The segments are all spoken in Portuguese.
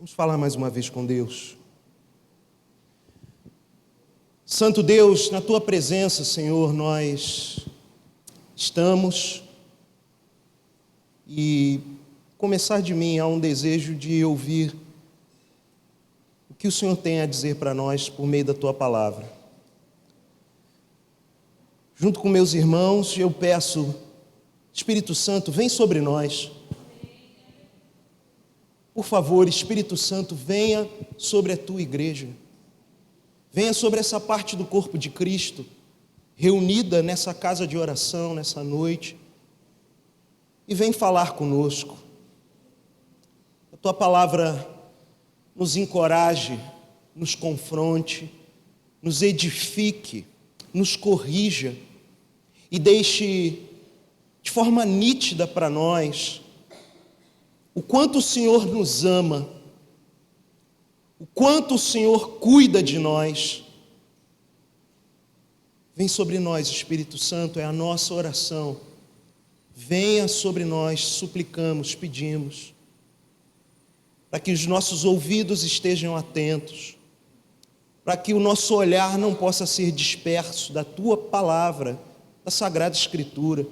Vamos falar mais uma vez com Deus. Santo Deus, na Tua presença, Senhor, nós estamos, e começar de mim há um desejo de ouvir o que o Senhor tem a dizer para nós por meio da Tua palavra. Junto com meus irmãos, eu peço, Espírito Santo, vem sobre nós. Por favor, Espírito Santo, venha sobre a Tua igreja. Venha sobre essa parte do corpo de Cristo, reunida nessa casa de oração, nessa noite, e vem falar conosco. A Tua palavra nos encoraje, nos confronte, nos edifique, nos corrija e deixe de forma nítida para nós o quanto o Senhor nos ama, o quanto o Senhor cuida de nós. Vem sobre nós, Espírito Santo, é a nossa oração. Venha sobre nós, suplicamos, pedimos, para que os nossos ouvidos estejam atentos, para que o nosso olhar não possa ser disperso da Tua palavra, da Sagrada Escritura.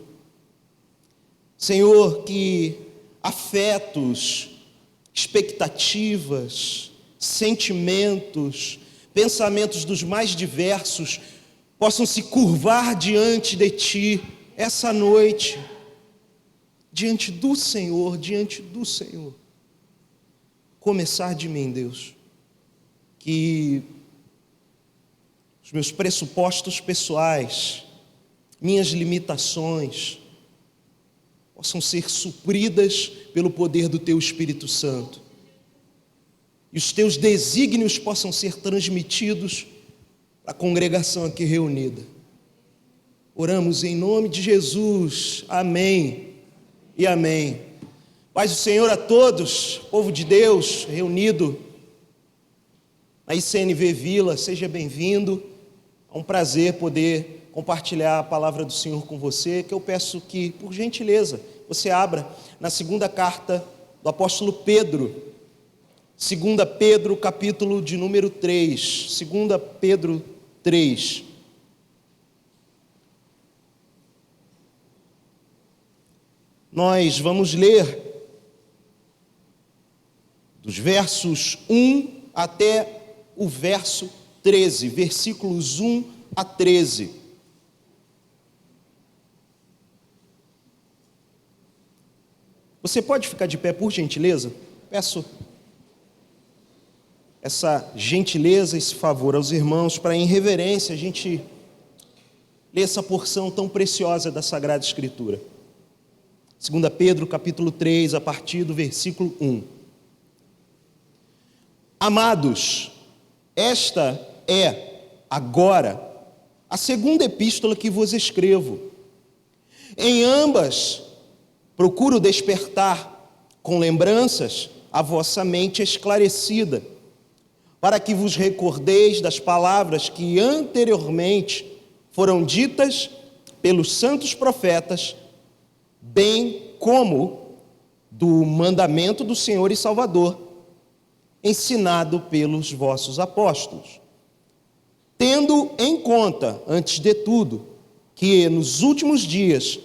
Senhor, que afetos, expectativas, sentimentos, pensamentos dos mais diversos possam se curvar diante de Ti essa noite, diante do Senhor. Começar de mim, Deus, que os meus pressupostos pessoais, minhas limitações, possam ser supridas pelo poder do Teu Espírito Santo, e os Teus desígnios possam ser transmitidos à congregação aqui reunida. Oramos em nome de Jesus, amém e amém. Paz do Senhor a todos, povo de Deus reunido na ICNV Vila, seja bem-vindo. É um prazer poder compartilhar a palavra do Senhor com você, que eu peço que, por gentileza, você abra na segunda carta do apóstolo Pedro, 2 Pedro, capítulo de número 3, 2 Pedro 3. Nós vamos ler dos versos 1 até o verso 13, versículos 1 a 13. Você pode ficar de pé, por gentileza? Peço essa gentileza, esse favor aos irmãos, para em reverência a gente ler essa porção tão preciosa da Sagrada Escritura. 2 Pedro, capítulo 3, a partir do versículo 1. Amados, esta é agora a segunda epístola que vos escrevo. Em ambas procuro despertar com lembranças a vossa mente esclarecida, para que vos recordeis das palavras que anteriormente foram ditas pelos santos profetas, bem como do mandamento do Senhor e Salvador, ensinado pelos vossos apóstolos. Tendo em conta, antes de tudo, que nos últimos dias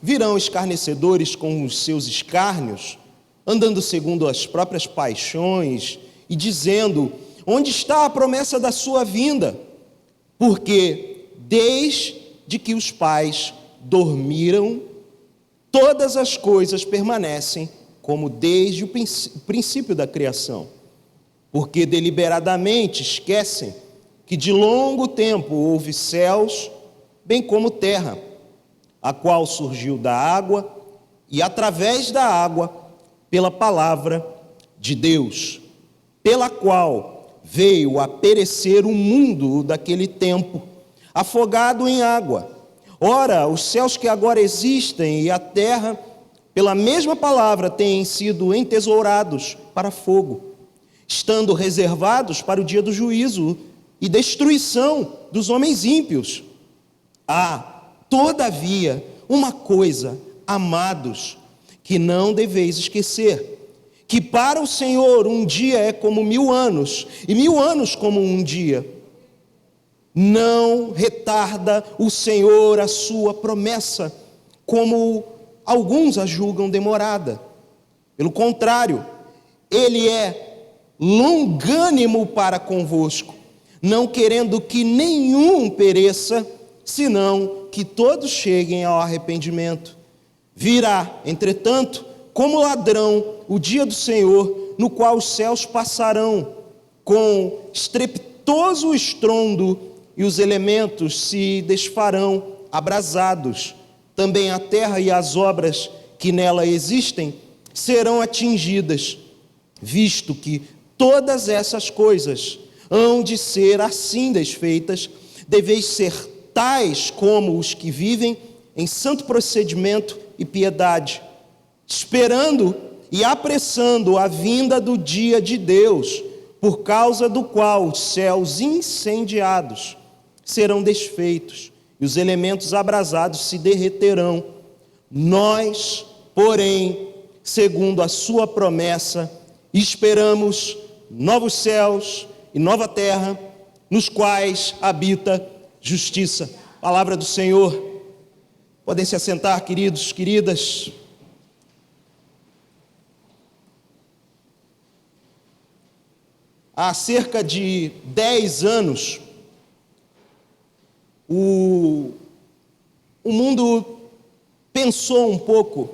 virão escarnecedores com os seus escárnios, andando segundo as próprias paixões e dizendo: onde está a promessa da sua vinda? Porque desde que os pais dormiram, todas as coisas permanecem como desde o princípio da criação. Porque deliberadamente esquecem que de longo tempo houve céus, bem como terra, a qual surgiu da água e através da água pela palavra de Deus, pela qual veio a perecer o mundo daquele tempo, afogado em água. Ora, os céus que agora existem e a terra, pela mesma palavra, têm sido entesourados para fogo, estando reservados para o dia do juízo e destruição dos homens ímpios. Todavia, uma coisa, amados, que não deveis esquecer, que para o Senhor um dia é como 1000 anos, e 1000 anos como um dia. Não retarda o Senhor a sua promessa, como alguns a julgam demorada. Pelo contrário, Ele é longânimo para convosco, não querendo que nenhum pereça, senão que todos cheguem ao arrependimento. Virá, entretanto, como ladrão o dia do Senhor, no qual os céus passarão com estrepitoso estrondo e os elementos se desfarão abrasados. Também a terra e as obras que nela existem serão atingidas, visto que todas essas coisas hão de ser assim desfeitas, deveis ser tais como os que vivem em santo procedimento e piedade, esperando e apressando a vinda do dia de Deus, por causa do qual os céus incendiados serão desfeitos e os elementos abrasados se derreterão. Nós, porém, segundo a sua promessa, esperamos novos céus e nova terra, nos quais habita justiça. Palavra do Senhor. Podem se assentar, queridos, queridas. Há cerca de 10 anos, o mundo pensou um pouco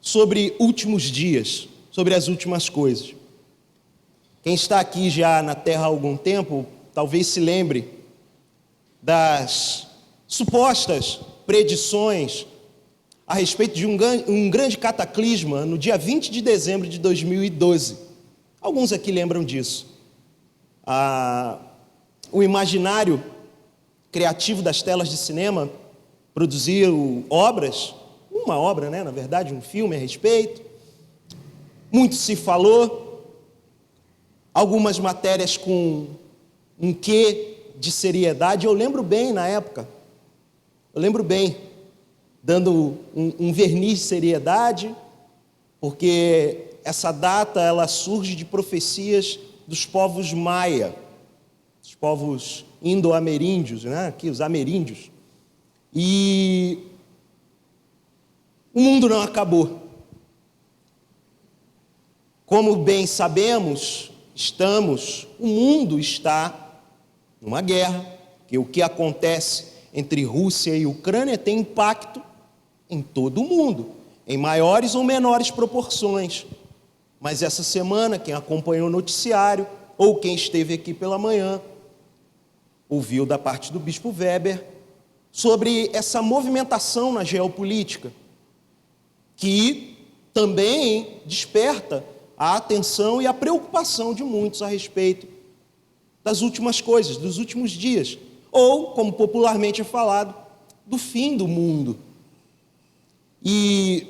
sobre últimos dias, sobre as últimas coisas. Quem está aqui já na Terra há algum tempo, talvez se lembre das supostas predições a respeito de um grande cataclisma no dia 20 de dezembro de 2012. Alguns aqui lembram disso. O imaginário criativo das telas de cinema produziu obras, uma obra, na verdade, um filme a respeito. Muito se falou, algumas matérias com um quê de seriedade. Eu lembro bem na época, dando um verniz de seriedade, porque essa data ela surge de profecias dos povos maia, dos povos indo-ameríndios, aqui os ameríndios. E o mundo não acabou. Como bem sabemos, o mundo está numa guerra, que o que acontece entre Rússia e Ucrânia tem impacto em todo o mundo, em maiores ou menores proporções. Mas essa semana, quem acompanhou o noticiário, ou quem esteve aqui pela manhã, ouviu da parte do bispo Weber sobre essa movimentação na geopolítica, que também desperta a atenção e a preocupação de muitos a respeito das últimas coisas, dos últimos dias, ou, como popularmente é falado, do fim do mundo. E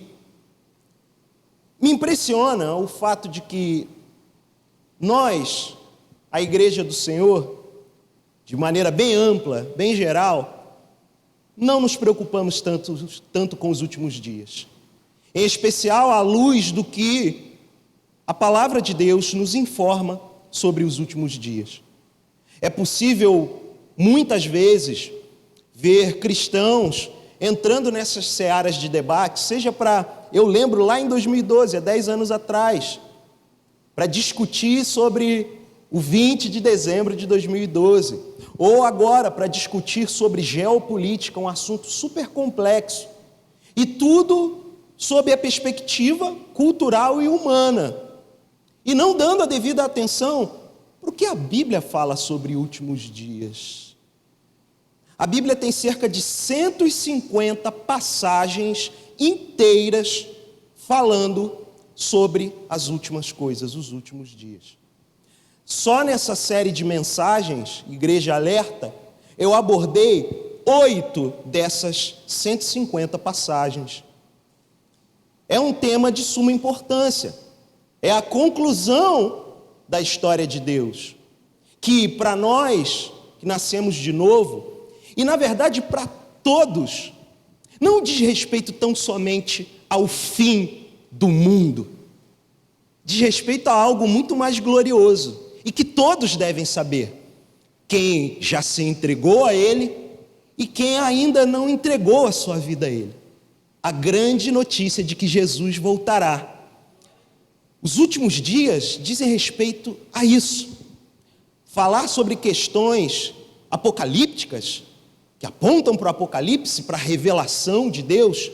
me impressiona o fato de que nós, a Igreja do Senhor, de maneira bem ampla, bem geral, não nos preocupamos tanto com os últimos dias. Em especial à luz do que a palavra de Deus nos informa sobre os últimos dias. É possível, muitas vezes, ver cristãos entrando nessas searas de debate, seja eu lembro lá em 2012, há 10 anos atrás, para discutir sobre o 20 de dezembro de 2012, ou agora para discutir sobre geopolítica, um assunto super complexo, e tudo sob a perspectiva cultural e humana, e não dando a devida atenção para o que a Bíblia fala sobre últimos dias. A Bíblia tem cerca de 150 passagens inteiras falando sobre as últimas coisas, os últimos dias. Só nessa série de mensagens, Igreja Alerta, eu abordei 8 dessas 150 passagens. É um tema de suma importância. É a conclusão da história de Deus, que para nós que nascemos de novo, e na verdade para todos, não diz respeito tão somente ao fim do mundo, diz respeito a algo muito mais glorioso e que todos devem saber: quem já se entregou a Ele e quem ainda não entregou a sua vida a Ele. A grande notícia de que Jesus voltará. Os últimos dias dizem respeito a isso. Falar sobre questões apocalípticas, que apontam para o Apocalipse, para a revelação de Deus,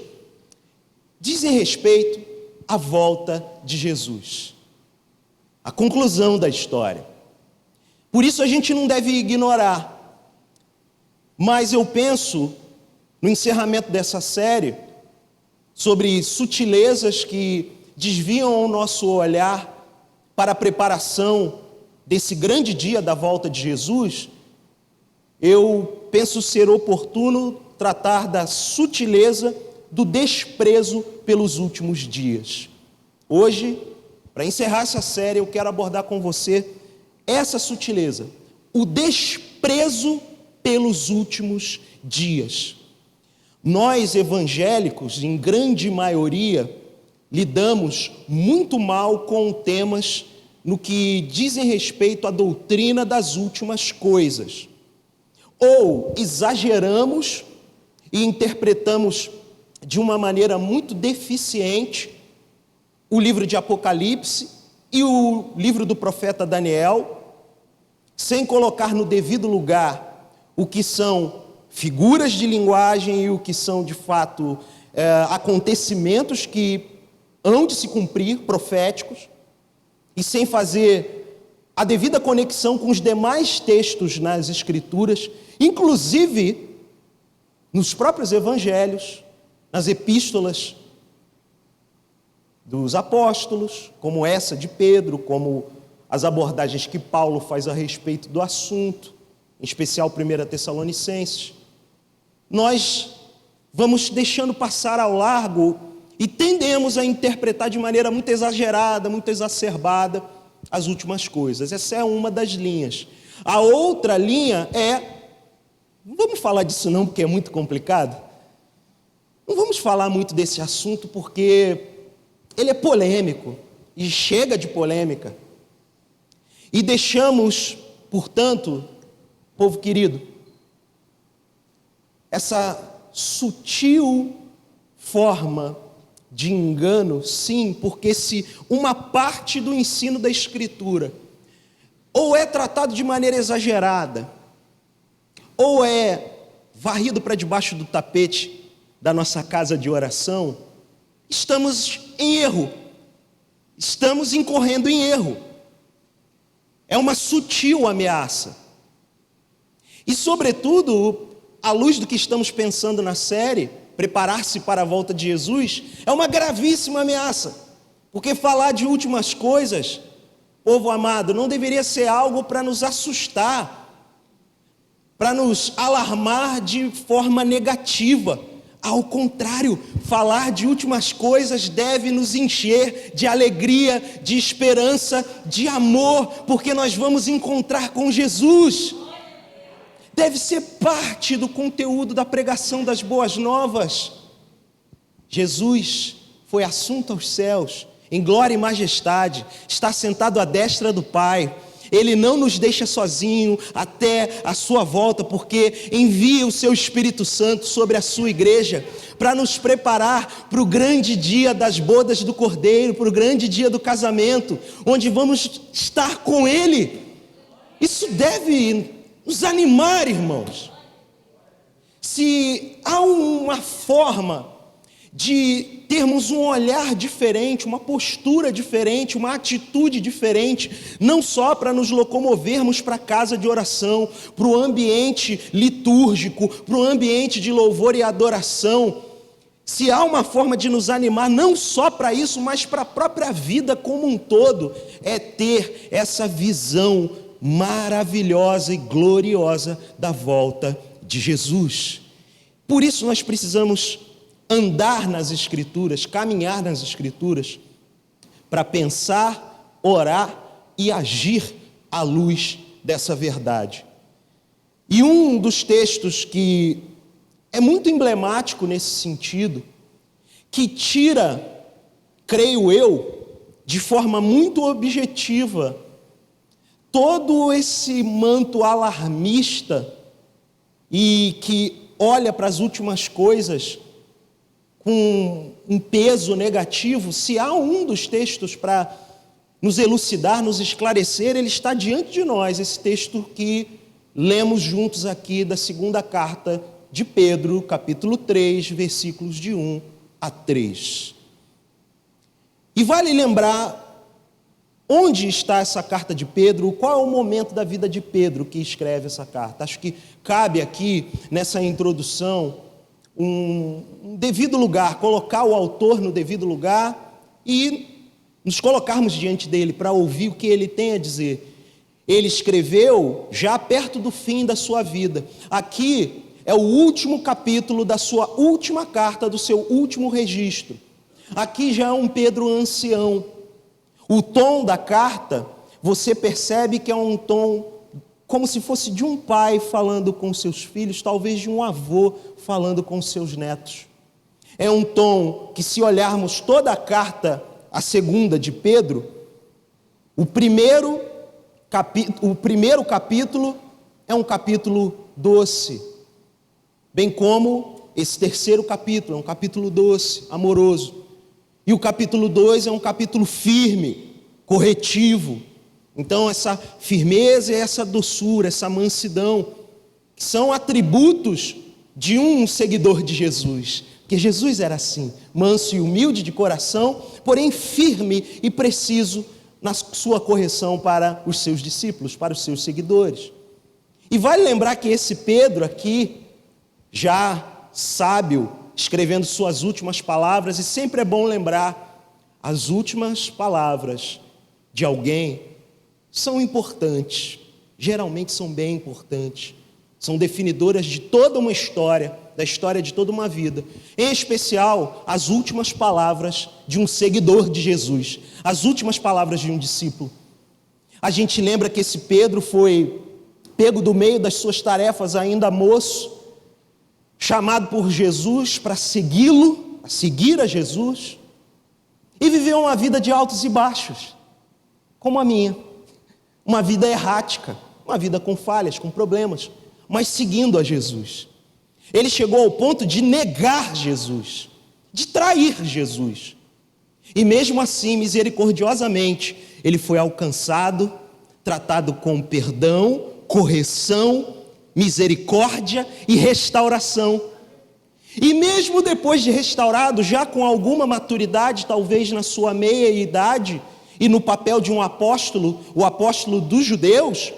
dizem respeito à volta de Jesus, a conclusão da história. Por isso a gente não deve ignorar. Mas eu penso, no encerramento dessa série, sobre sutilezas que desviam o nosso olhar para a preparação desse grande dia da volta de Jesus. Eu penso ser oportuno tratar da sutileza do desprezo pelos últimos dias. Hoje, para encerrar essa série, eu quero abordar com você essa sutileza, o desprezo pelos últimos dias. Nós, evangélicos, em grande maioria, lidamos muito mal com temas no que dizem respeito à doutrina das últimas coisas. Ou exageramos e interpretamos de uma maneira muito deficiente o livro de Apocalipse e o livro do profeta Daniel, sem colocar no devido lugar o que são figuras de linguagem e o que são de fato acontecimentos que hão de se cumprir, proféticos, e sem fazer a devida conexão com os demais textos nas Escrituras, inclusive nos próprios evangelhos, nas epístolas dos apóstolos, como essa de Pedro, como as abordagens que Paulo faz a respeito do assunto, em especial 1 Tessalonicenses. Nós vamos deixando passar ao largo e tendemos a interpretar de maneira muito exagerada, muito exacerbada as últimas coisas. Essa é uma das linhas. A outra linha não vamos falar disso não, porque é muito complicado. Não vamos falar muito desse assunto, porque ele é polêmico, e chega de polêmica. E deixamos, portanto, povo querido, essa sutil forma de engano, sim, porque se uma parte do ensino da Escritura ou é tratado de maneira exagerada, ou é varrido para debaixo do tapete da nossa casa de oração, estamos em erro, estamos incorrendo em erro. É uma sutil ameaça. E, sobretudo, à luz do que estamos pensando na série, preparar-se para a volta de Jesus, é uma gravíssima ameaça, porque falar de últimas coisas, povo amado, não deveria ser algo para nos assustar, para nos alarmar de forma negativa. Ao contrário, falar de últimas coisas deve nos encher de alegria, de esperança, de amor, porque nós vamos encontrar com Jesus. Deve ser parte do conteúdo da pregação das boas novas. Jesus foi assunto aos céus, em glória e majestade, está sentado à destra do Pai. Ele não nos deixa sozinho até a sua volta, porque envia o seu Espírito Santo sobre a sua igreja, para nos preparar para o grande dia das bodas do Cordeiro, para o grande dia do casamento, onde vamos estar com Ele. Isso deve nos animar, irmãos. Se há uma forma de termos um olhar diferente, uma postura diferente, uma atitude diferente, não só para nos locomovermos para a casa de oração, para o ambiente litúrgico, para o ambiente de louvor e adoração, se há uma forma de nos animar, não só para isso, mas para a própria vida como um todo, é ter essa visão maravilhosa e gloriosa da volta de Jesus. Por isso nós precisamos andar nas Escrituras, caminhar nas Escrituras, para pensar, orar e agir à luz dessa verdade. E um dos textos que é muito emblemático nesse sentido, que tira, creio eu, de forma muito objetiva todo esse manto alarmista e que olha para as últimas coisas com um peso negativo. Se há um dos textos para nos elucidar, nos esclarecer, ele está diante de nós, esse texto que lemos juntos aqui da segunda carta de Pedro, capítulo 3, versículos de 1 a 3. E vale lembrar onde está essa carta de Pedro, qual é o momento da vida de Pedro que escreve essa carta. Acho que cabe aqui, nessa introdução, um devido lugar, colocar o autor no devido lugar e nos colocarmos diante dele para ouvir o que ele tem a dizer. Ele escreveu já perto do fim da sua vida. Aqui é o último capítulo da sua última carta, do seu último registro. Aqui já é um Pedro ancião. O tom da carta, você percebe que é um tom como se fosse de um pai falando com seus filhos, talvez de um avô falando com seus netos. É um tom que, se olharmos toda a carta, a segunda de Pedro, o primeiro capítulo é um capítulo doce, bem como esse terceiro capítulo é um capítulo doce, amoroso. E o capítulo 2 é um capítulo firme, corretivo. Então essa firmeza e essa doçura, essa mansidão, são atributos de um seguidor de Jesus. Porque Jesus era assim, manso e humilde de coração, porém firme e preciso na sua correção para os seus discípulos, para os seus seguidores. E vale lembrar que esse Pedro aqui, já sábio, escrevendo suas últimas palavras, e sempre é bom lembrar, as últimas palavras de alguém são importantes, geralmente são bem importantes, são definidoras de toda uma história, da história de toda uma vida, em especial as últimas palavras de um seguidor de Jesus, as últimas palavras de um discípulo. A gente lembra que esse Pedro foi pego do meio das suas tarefas ainda moço, chamado por Jesus para segui-lo, a seguir a Jesus, e viveu uma vida de altos e baixos, como a minha, uma vida errática, uma vida com falhas, com problemas, mas seguindo a Jesus. Ele chegou ao ponto de negar Jesus, de trair Jesus, e mesmo assim, misericordiosamente, ele foi alcançado, tratado com perdão, correção, misericórdia e restauração. E mesmo depois de restaurado, já com alguma maturidade, talvez na sua meia-idade, e no papel de um apóstolo, o apóstolo dos judeus,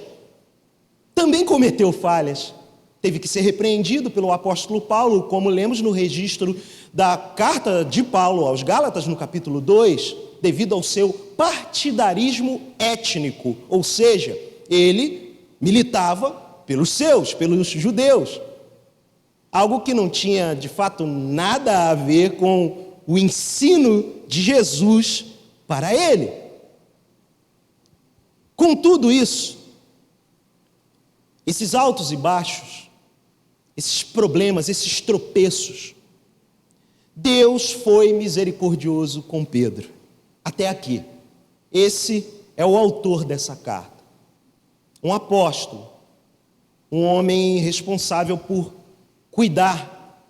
também cometeu falhas. Teve que ser repreendido pelo apóstolo Paulo, como lemos no registro da carta de Paulo aos Gálatas, no capítulo 2, devido ao seu partidarismo étnico, ou seja, ele militava pelos seus, pelos judeus, algo que não tinha de fato nada a ver com o ensino de Jesus para ele. Com tudo isso, esses altos e baixos, esses problemas, esses tropeços, Deus foi misericordioso com Pedro, até aqui. Esse é o autor dessa carta, um apóstolo, um homem responsável por cuidar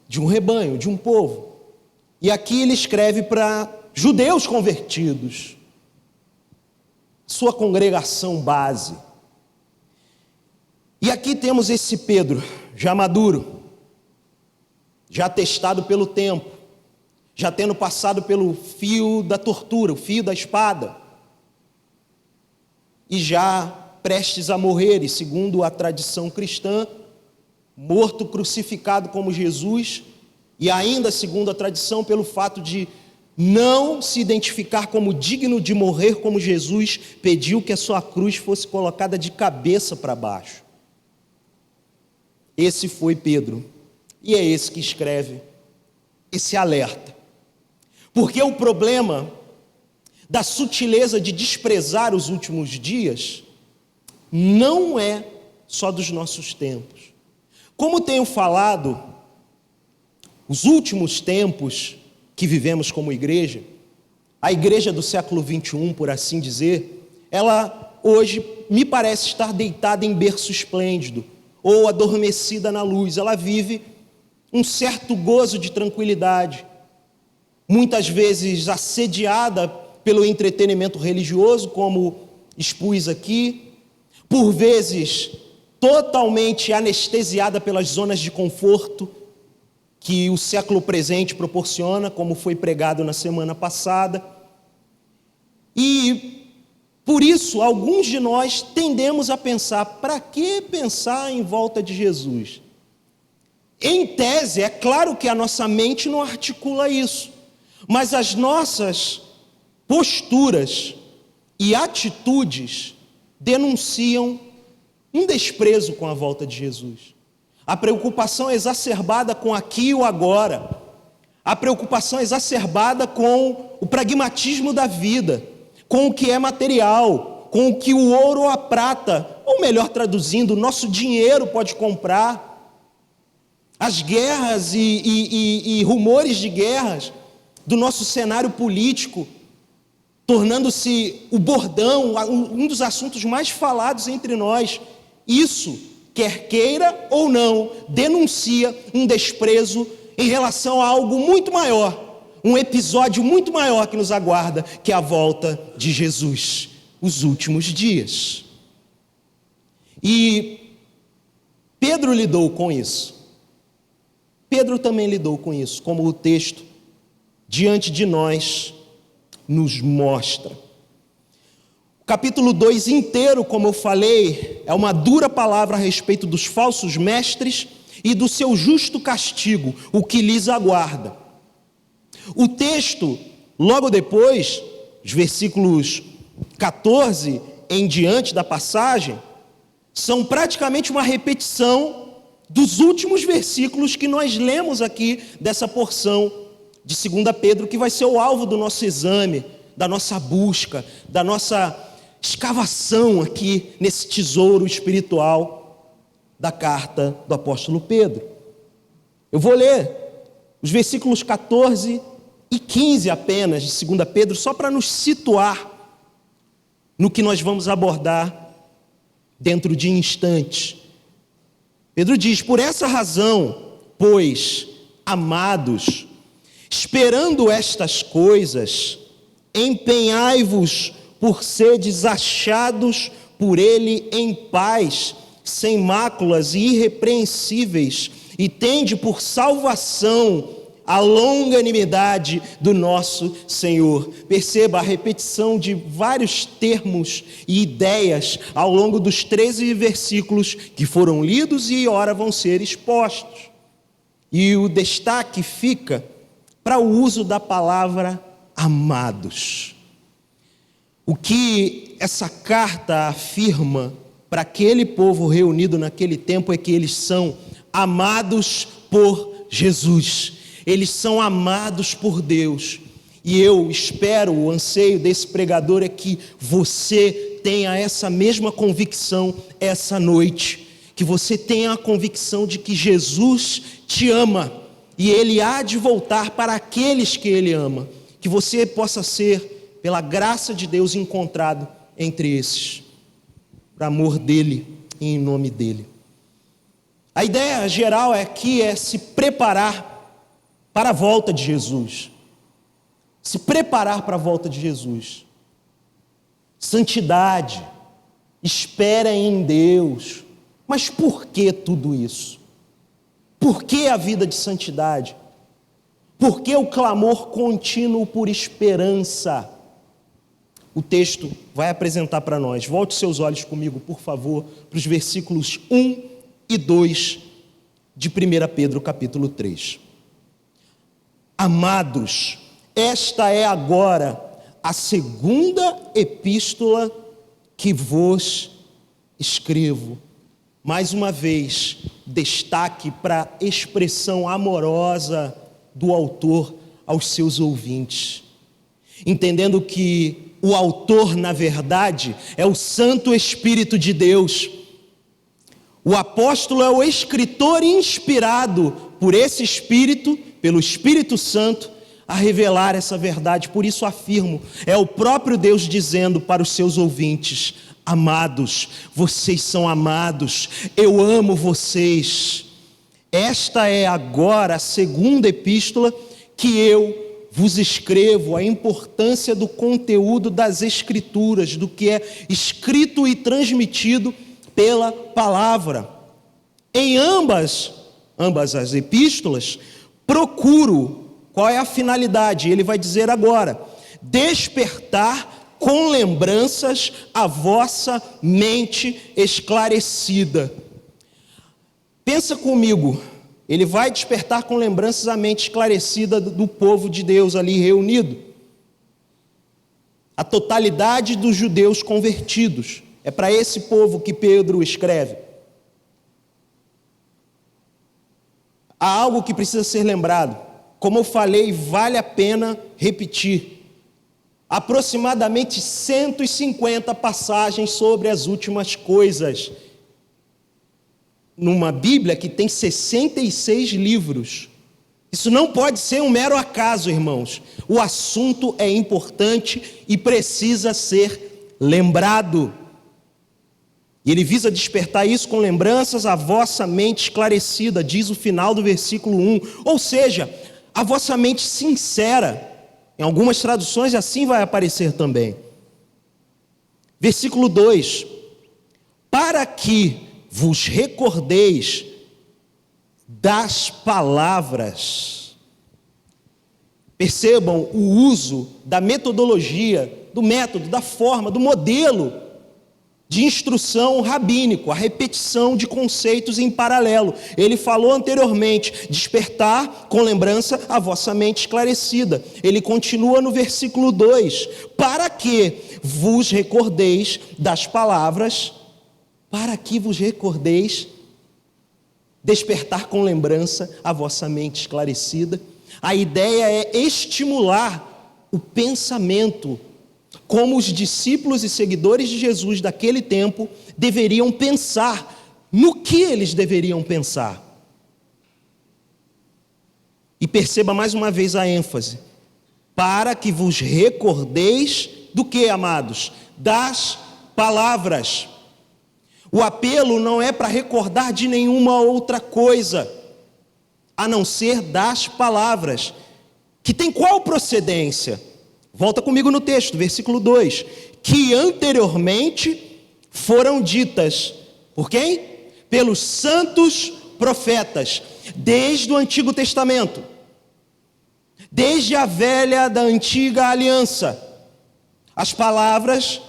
de um rebanho, de um povo. E aqui ele escreve para judeus convertidos, sua congregação base. E aqui temos esse Pedro, já maduro, já testado pelo tempo, já tendo passado pelo fio da tortura, o fio da espada, e já prestes a morrer, e segundo a tradição cristã, morto, crucificado como Jesus, e ainda segundo a tradição, pelo fato de não se identificar como digno de morrer como Jesus, pediu que a sua cruz fosse colocada de cabeça para baixo. Esse foi Pedro, e é esse que escreve esse alerta. Porque o problema da sutileza de desprezar os últimos dias não é só dos nossos tempos. Como tenho falado, os últimos tempos que vivemos como igreja, a igreja do século 21, por assim dizer, ela hoje me parece estar deitada em berço esplêndido, ou adormecida na luz. Ela vive um certo gozo de tranquilidade, muitas vezes assediada pelo entretenimento religioso, como expus aqui, por vezes totalmente anestesiada pelas zonas de conforto que o século presente proporciona, como foi pregado na semana passada. E por isso, alguns de nós tendemos a pensar: para que pensar em volta de Jesus? Em tese, é claro que a nossa mente não articula isso, mas as nossas posturas e atitudes denunciam um desprezo com a volta de Jesus. A preocupação exacerbada com aqui e o agora, a preocupação exacerbada com o pragmatismo da vida, com o que é material, com o que o ouro ou a prata, ou melhor traduzindo, o nosso dinheiro pode comprar. As guerras e rumores de guerras do nosso cenário político, tornando-se o bordão, um dos assuntos mais falados entre nós. Isso, quer queira ou não, denuncia um desprezo em relação a algo muito maior, um episódio muito maior que nos aguarda, que é a volta de Jesus, os últimos dias. E Pedro lidou com isso. Pedro também lidou com isso, como o texto diante de nós nos mostra. O capítulo 2 inteiro, como eu falei, é uma dura palavra a respeito dos falsos mestres e do seu justo castigo, o que lhes aguarda. O texto, logo depois, os versículos 14 em diante da passagem, são praticamente uma repetição dos últimos versículos que nós lemos aqui dessa porção de 2 Pedro, que vai ser o alvo do nosso exame, da nossa busca, da nossa escavação aqui nesse tesouro espiritual da carta do apóstolo Pedro. Eu vou ler os versículos 14 e 15 apenas de 2 Pedro, só para nos situar no que nós vamos abordar dentro de instantes. Pedro diz: por essa razão, pois, amados, esperando estas coisas, empenhai-vos por seres achados por ele em paz, sem máculas e irrepreensíveis, e tende por salvação a longanimidade do nosso Senhor. Perceba a repetição de vários termos e ideias ao longo dos 13 versículos que foram lidos e ora vão ser expostos. E o destaque fica para o uso da palavra amados. O que essa carta afirma para aquele povo reunido naquele tempo é que eles são amados por Jesus. Eles são amados por Deus. E eu espero, o anseio desse pregador é que você tenha essa mesma convicção essa noite. Que você tenha a convicção de que Jesus te ama e Ele há de voltar para aqueles que Ele ama. Que você possa ser, pela graça de Deus, encontrado entre esses, por amor dEle e em nome dEle. A ideia geral aqui é se preparar para a volta de Jesus. Se preparar para a volta de Jesus. Santidade, espera em Deus. Mas por que tudo isso? Por que a vida de santidade? Por que o clamor contínuo por esperança? O texto vai apresentar para nós. Volte seus olhos comigo, por favor, para os versículos 1 e 2 de 1 Pedro capítulo 3. Amados, esta é agora a segunda epístola que vos escrevo. Mais uma vez, destaque para a expressão amorosa do autor aos seus ouvintes. Entendendo que o autor, na verdade, é o Santo Espírito de Deus. O apóstolo é o escritor inspirado por esse Espírito, pelo Espírito Santo, a revelar essa verdade. Por isso afirmo, é o próprio Deus dizendo para os seus ouvintes: amados, vocês são amados, eu amo vocês. Esta é agora a segunda epístola que eu vos escrevo, a importância do conteúdo das Escrituras, do que é escrito e transmitido pela palavra. Em ambas as epístolas, procuro. Qual é a finalidade? Ele vai dizer agora: despertar com lembranças a vossa mente esclarecida. Pensa comigo, ele vai despertar com lembranças a mente esclarecida do povo de Deus ali reunido. A totalidade dos judeus convertidos. É para esse povo que Pedro escreve. Há algo que precisa ser lembrado. Como eu falei, vale a pena repetir. Aproximadamente 150 passagens sobre as últimas coisas. Numa Bíblia que tem 66 livros. Isso não pode ser um mero acaso, irmãos. O assunto é importante e precisa ser lembrado. E ele visa despertar isso com lembranças a vossa mente esclarecida, diz o final do versículo 1. Ou seja, a vossa mente sincera. Em algumas traduções assim vai aparecer também. Versículo 2: para que vos recordeis das palavras. Percebam o uso da metodologia, do método, da forma, do modelo de instrução rabínico, a repetição de conceitos em paralelo. Ele falou anteriormente, despertar com lembrança a vossa mente esclarecida. Ele continua no versículo 2, para que vos recordeis das palavras, para que vos recordeis, despertar com lembrança a vossa mente esclarecida. A ideia é estimular o pensamento, como os discípulos e seguidores de Jesus daquele tempo deveriam pensar, no que eles deveriam pensar. E perceba mais uma vez a ênfase, para que vos recordeis do que, amados? Das palavras. O apelo não é para recordar de nenhuma outra coisa, a não ser das palavras, que tem qual procedência? Volta comigo no texto, versículo 2. Que anteriormente foram ditas, por quem? Pelos santos profetas, desde o Antigo Testamento, desde a velha da antiga aliança. As palavras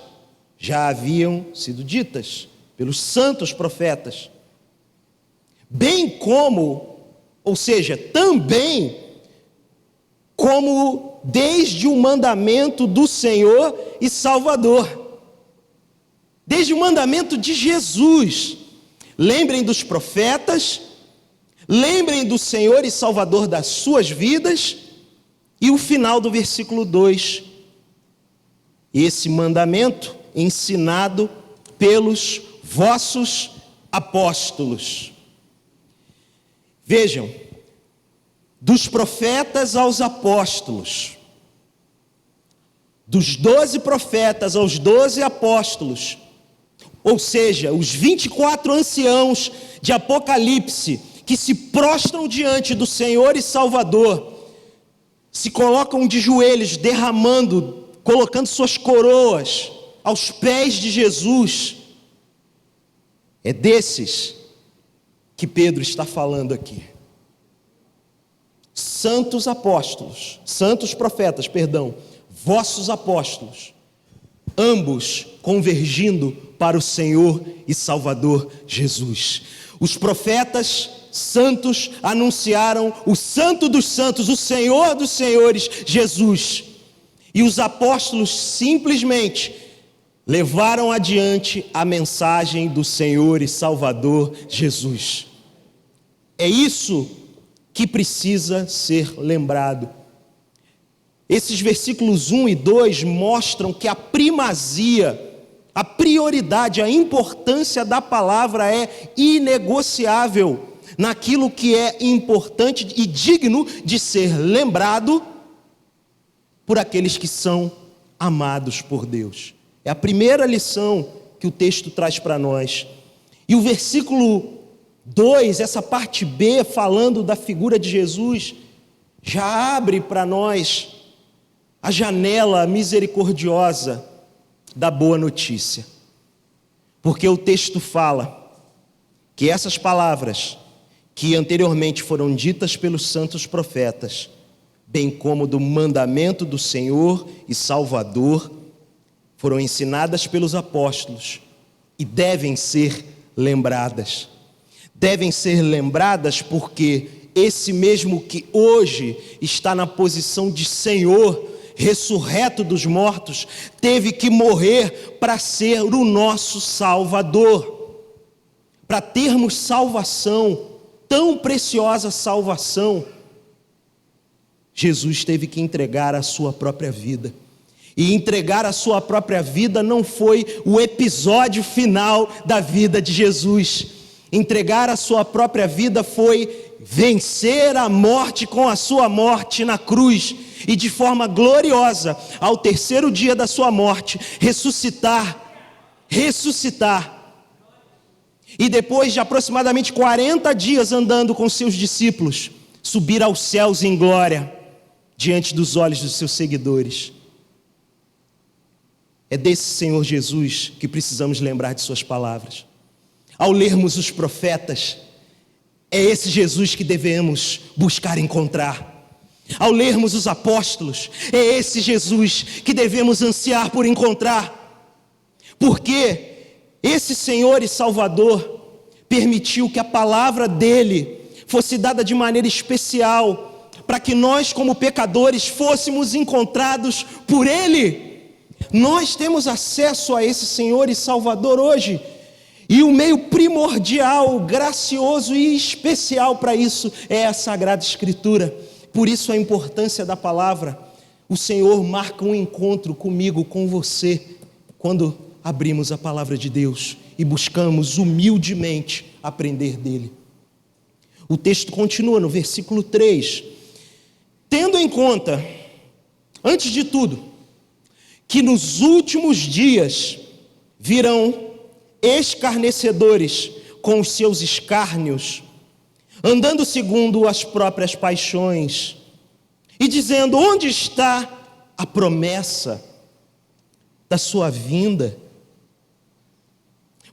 já haviam sido ditas pelos santos profetas, bem como, ou seja, também como desde o mandamento do Senhor e Salvador, desde o mandamento de Jesus. Lembrem dos profetas, lembrem do Senhor e Salvador das suas vidas, e o final do versículo 2, esse mandamento ensinado pelos vossos apóstolos. Vejam, dos profetas aos apóstolos, dos 12 profetas aos 12 apóstolos, ou seja, os 24 anciãos de Apocalipse, que se prostram diante do Senhor e Salvador, se colocam de joelhos, derramando, colocando suas coroas aos pés de Jesus. É desses que Pedro está falando aqui. Santos apóstolos, santos profetas, perdão, vossos apóstolos, ambos convergindo para o Senhor e Salvador Jesus. Os profetas santos anunciaram o Santo dos Santos, o Senhor dos Senhores, Jesus. E os apóstolos simplesmente levaram adiante a mensagem do Senhor e Salvador Jesus. É isso que precisa ser lembrado. Esses versículos 1 e 2 mostram que a primazia, a prioridade, a importância da palavra é inegociável naquilo que é importante e digno de ser lembrado por aqueles que são amados por Deus. É a primeira lição que o texto traz para nós. E o versículo 2, essa parte B, falando da figura de Jesus, já abre para nós a janela misericordiosa da boa notícia. Porque o texto fala que essas palavras que anteriormente foram ditas pelos santos profetas, bem como do mandamento do Senhor e Salvador, foram ensinadas pelos apóstolos e devem ser lembradas. Devem ser lembradas porque esse mesmo que hoje está na posição de Senhor, ressurreto dos mortos, teve que morrer para ser o nosso Salvador. Para termos salvação, tão preciosa salvação, Jesus teve que entregar a sua própria vida. E entregar a sua própria vida não foi o episódio final da vida de Jesus. Entregar a sua própria vida foi vencer a morte com a sua morte na cruz e de forma gloriosa, ao terceiro dia da sua morte, ressuscitar. E depois de aproximadamente 40 dias andando com seus discípulos, subir aos céus em glória, diante dos olhos dos seus seguidores. É desse Senhor Jesus que precisamos lembrar de suas palavras. Ao lermos os profetas, é esse Jesus que devemos buscar encontrar. Ao lermos os apóstolos, é esse Jesus que devemos ansiar por encontrar. Porque esse Senhor e Salvador permitiu que a palavra dele fosse dada de maneira especial, para que nós, como pecadores, fôssemos encontrados por ele. Nós temos acesso a esse Senhor e Salvador hoje, e o meio primordial, gracioso e especial para isso é a Sagrada Escritura. Por isso a importância da palavra. O Senhor marca um encontro comigo, com você, quando abrimos a palavra de Deus e buscamos humildemente aprender dele. O texto continua no versículo 3. Tendo em conta, antes de tudo, que nos últimos dias virão escarnecedores com os seus escárnios, andando segundo as próprias paixões, e dizendo: onde está a promessa da sua vinda?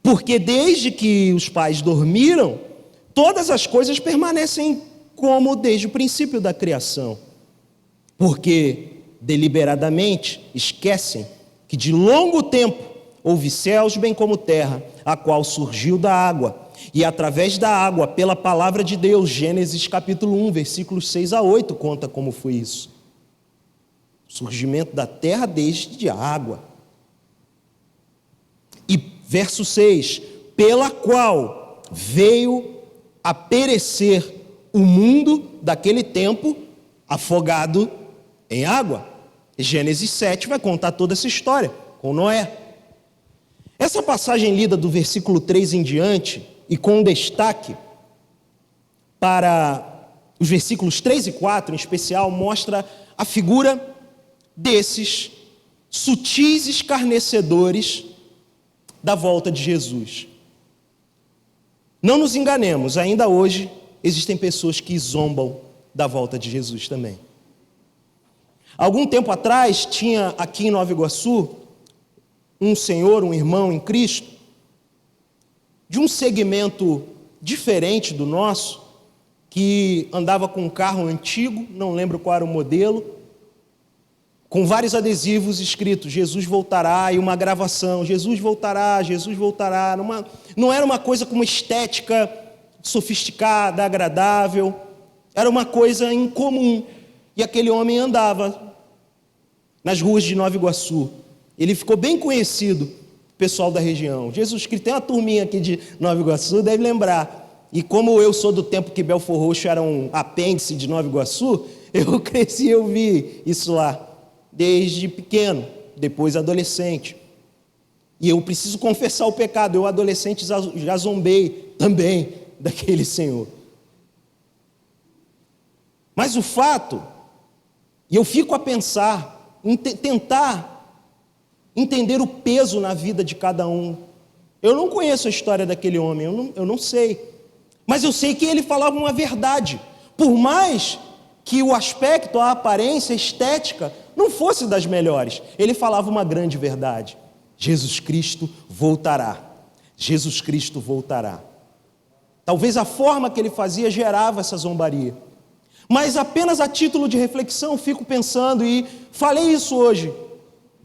Porque desde que os pais dormiram, todas as coisas permanecem como desde o princípio da criação. Porque deliberadamente esquecem que de longo tempo houve céus bem como terra, a qual surgiu da água, e através da água, pela palavra de Deus. Gênesis capítulo 1, versículos 6 a 8, conta como foi isso. Surgimento da terra desde a água. E verso 6, pela qual veio a perecer o mundo daquele tempo, afogado em água. Gênesis 7 vai contar toda essa história com Noé. Essa passagem lida do versículo 3 em diante, e com destaque para os versículos 3 e 4 em especial, mostra a figura desses sutis escarnecedores da volta de Jesus. Não nos enganemos, ainda hoje existem pessoas que zombam da volta de Jesus também. Algum tempo atrás, tinha aqui em Nova Iguaçu um senhor, um irmão em Cristo, de um segmento diferente do nosso, que andava com um carro antigo, não lembro qual era o modelo, com vários adesivos escritos: Jesus voltará, e uma gravação: Jesus voltará, Jesus voltará. Não era uma coisa com uma estética sofisticada, agradável, era uma coisa incomum. E aquele homem andava nas ruas de Nova Iguaçu. Ele ficou bem conhecido, pessoal da região. Jesus Cristo, tem uma turminha aqui de Nova Iguaçu, deve lembrar. E como eu sou do tempo que Belfor Roxo era um apêndice de Nova Iguaçu, eu cresci e eu vi isso lá, desde pequeno, depois adolescente. E eu preciso confessar o pecado, eu adolescente já zombei também daquele senhor. Mas o fato, e eu fico a pensar, tentar entender o peso na vida de cada um. Eu não conheço a história daquele homem, eu não sei. Mas eu sei que ele falava uma verdade. Por mais que o aspecto, a aparência, a estética não fosse das melhores, ele falava uma grande verdade. Jesus Cristo voltará. Jesus Cristo voltará. Talvez a forma que ele fazia gerava essa zombaria. Mas apenas a título de reflexão, fico pensando, e falei isso hoje,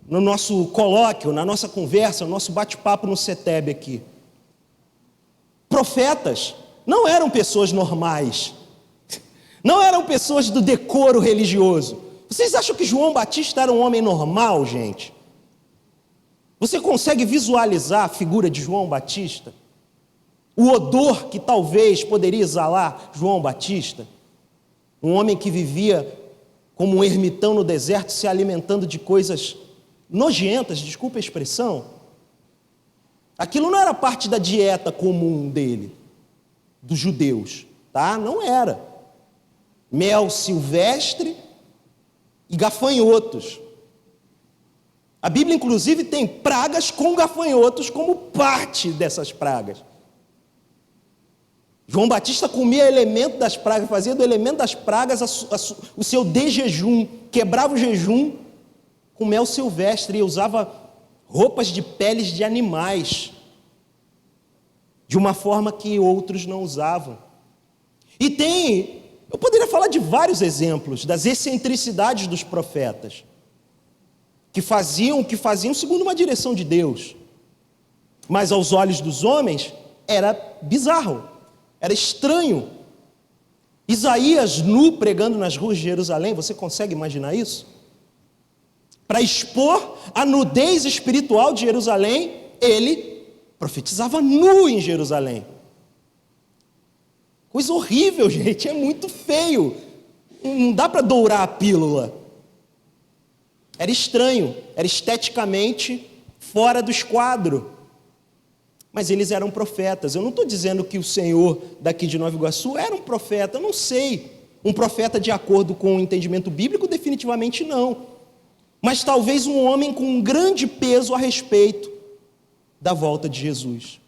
no nosso colóquio, na nossa conversa, no nosso bate-papo no CETEB aqui. Profetas não eram pessoas normais, não eram pessoas do decoro religioso. Vocês acham que João Batista era um homem normal, gente? Você consegue visualizar a figura de João Batista? O odor que talvez poderia exalar João Batista? Um homem que vivia como um ermitão no deserto, se alimentando de coisas nojentas, desculpa a expressão. Aquilo não era parte da dieta comum dele, dos judeus, tá? Não era. Mel silvestre e gafanhotos. A Bíblia, inclusive, tem pragas com gafanhotos como parte dessas pragas. João Batista comia elemento das pragas, fazia do elemento das pragas o seu jejum, quebrava o jejum com mel silvestre e usava roupas de peles de animais, de uma forma que outros não usavam. E eu poderia falar de vários exemplos das excentricidades dos profetas, que faziam segundo uma direção de Deus, mas aos olhos dos homens era bizarro, era estranho. Isaías nu pregando nas ruas de Jerusalém, você consegue imaginar isso? Para expor a nudez espiritual de Jerusalém, ele profetizava nu em Jerusalém. Coisa horrível, gente, é muito feio. Não dá para dourar a pílula. Era estranho, era esteticamente fora do esquadro. Mas eles eram profetas. Eu não estou dizendo que o Senhor daqui de Nova Iguaçu era um profeta, eu não sei. Um profeta de acordo com o entendimento bíblico, definitivamente não. Mas talvez um homem com um grande peso a respeito da volta de Jesus.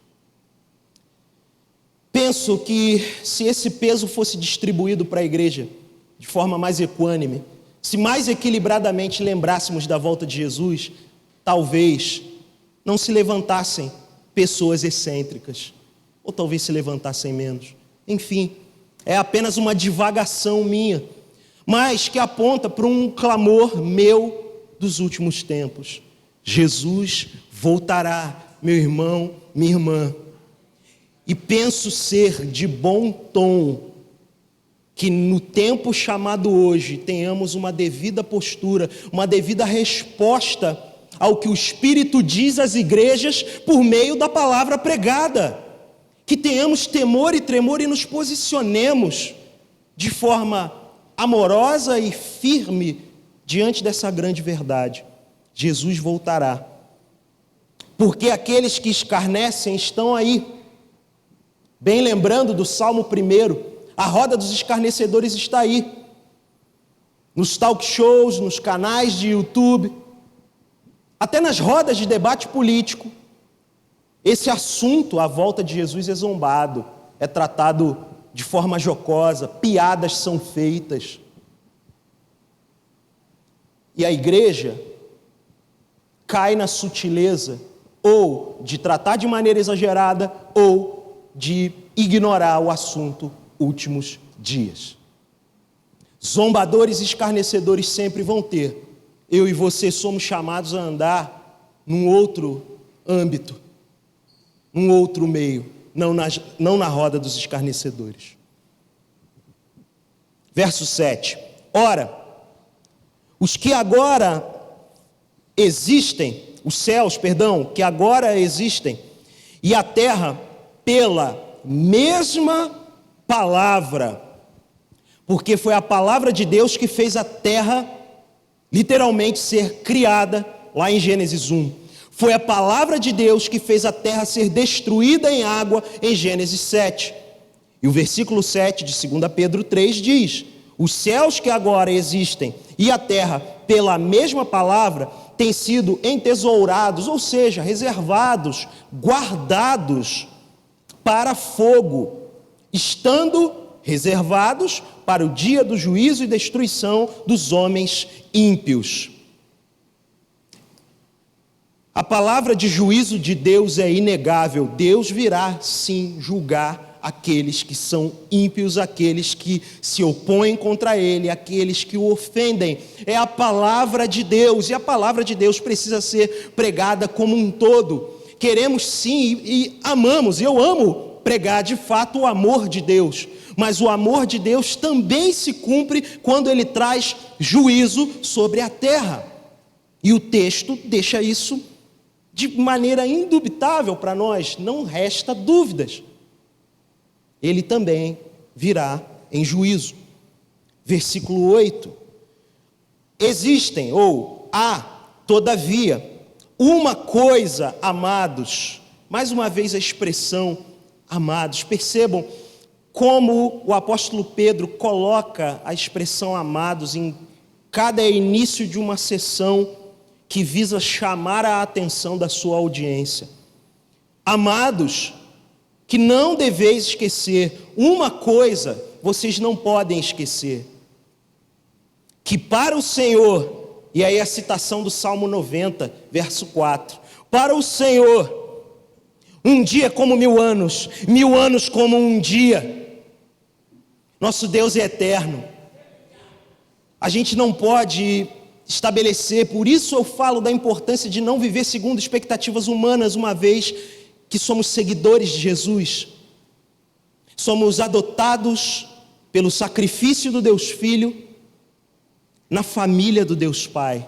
Penso que se esse peso fosse distribuído para a igreja de forma mais equânime, se mais equilibradamente lembrássemos da volta de Jesus, talvez não se levantassem pessoas excêntricas, ou talvez se levantassem menos. Enfim, é apenas uma divagação minha, mas que aponta para um clamor meu dos últimos tempos. Jesus voltará, meu irmão, minha irmã. E penso ser de bom tom que no tempo chamado hoje tenhamos uma devida postura, uma devida resposta ao que o Espírito diz às igrejas por meio da palavra pregada. Que tenhamos temor e tremor e nos posicionemos de forma amorosa e firme diante dessa grande verdade. Jesus voltará. Porque aqueles que escarnecem estão aí. Bem lembrando do Salmo 1, a roda dos escarnecedores está aí. Nos talk shows, nos canais de YouTube, até nas rodas de debate político, esse assunto, a volta de Jesus, é zombado, é tratado de forma jocosa, piadas são feitas. E a igreja cai na sutileza, ou de tratar de maneira exagerada, ou de ignorar o assunto últimos dias. Zombadores e escarnecedores sempre vão ter. Eu e você somos chamados a andar num outro âmbito, num outro meio, não na roda dos escarnecedores. Verso 7. Ora, os que agora existem, os céus, que agora existem, e a terra, pela mesma palavra, porque foi a palavra de Deus que fez a terra literalmente ser criada, lá em Gênesis 1. Foi a palavra de Deus que fez a terra ser destruída em água, em Gênesis 7. E o versículo 7 de 2 Pedro 3 diz: os céus que agora existem e a terra, pela mesma palavra, têm sido entesourados, ou seja, reservados, guardados para fogo, estando reservados para o dia do juízo e destruição dos homens ímpios. A palavra de juízo de Deus é inegável. Deus virá, sim, julgar aqueles que são ímpios, aqueles que se opõem contra Ele, aqueles que o ofendem. É a palavra de Deus, e a palavra de Deus precisa ser pregada como um todo. Queremos sim e amamos, eu amo pregar de fato o amor de Deus, mas o amor de Deus também se cumpre quando Ele traz juízo sobre a terra. E o texto deixa isso de maneira indubitável para nós, não resta dúvidas. Ele também virá em juízo. Versículo 8. Existem, ou há, todavia, uma coisa, amados, mais uma vez a expressão amados, percebam como o apóstolo Pedro coloca a expressão amados em cada início de uma sessão que visa chamar a atenção da sua audiência. Amados, que não deveis esquecer, uma coisa vocês não podem esquecer, que para o Senhor, e aí a citação do Salmo 90, verso 4, para o Senhor, um dia é como 1000 anos como um dia. Nosso Deus é eterno. A gente não pode estabelecer, por isso eu falo da importância de não viver segundo expectativas humanas, uma vez que somos seguidores de Jesus. Somos adotados pelo sacrifício do Deus Filho na família do Deus Pai.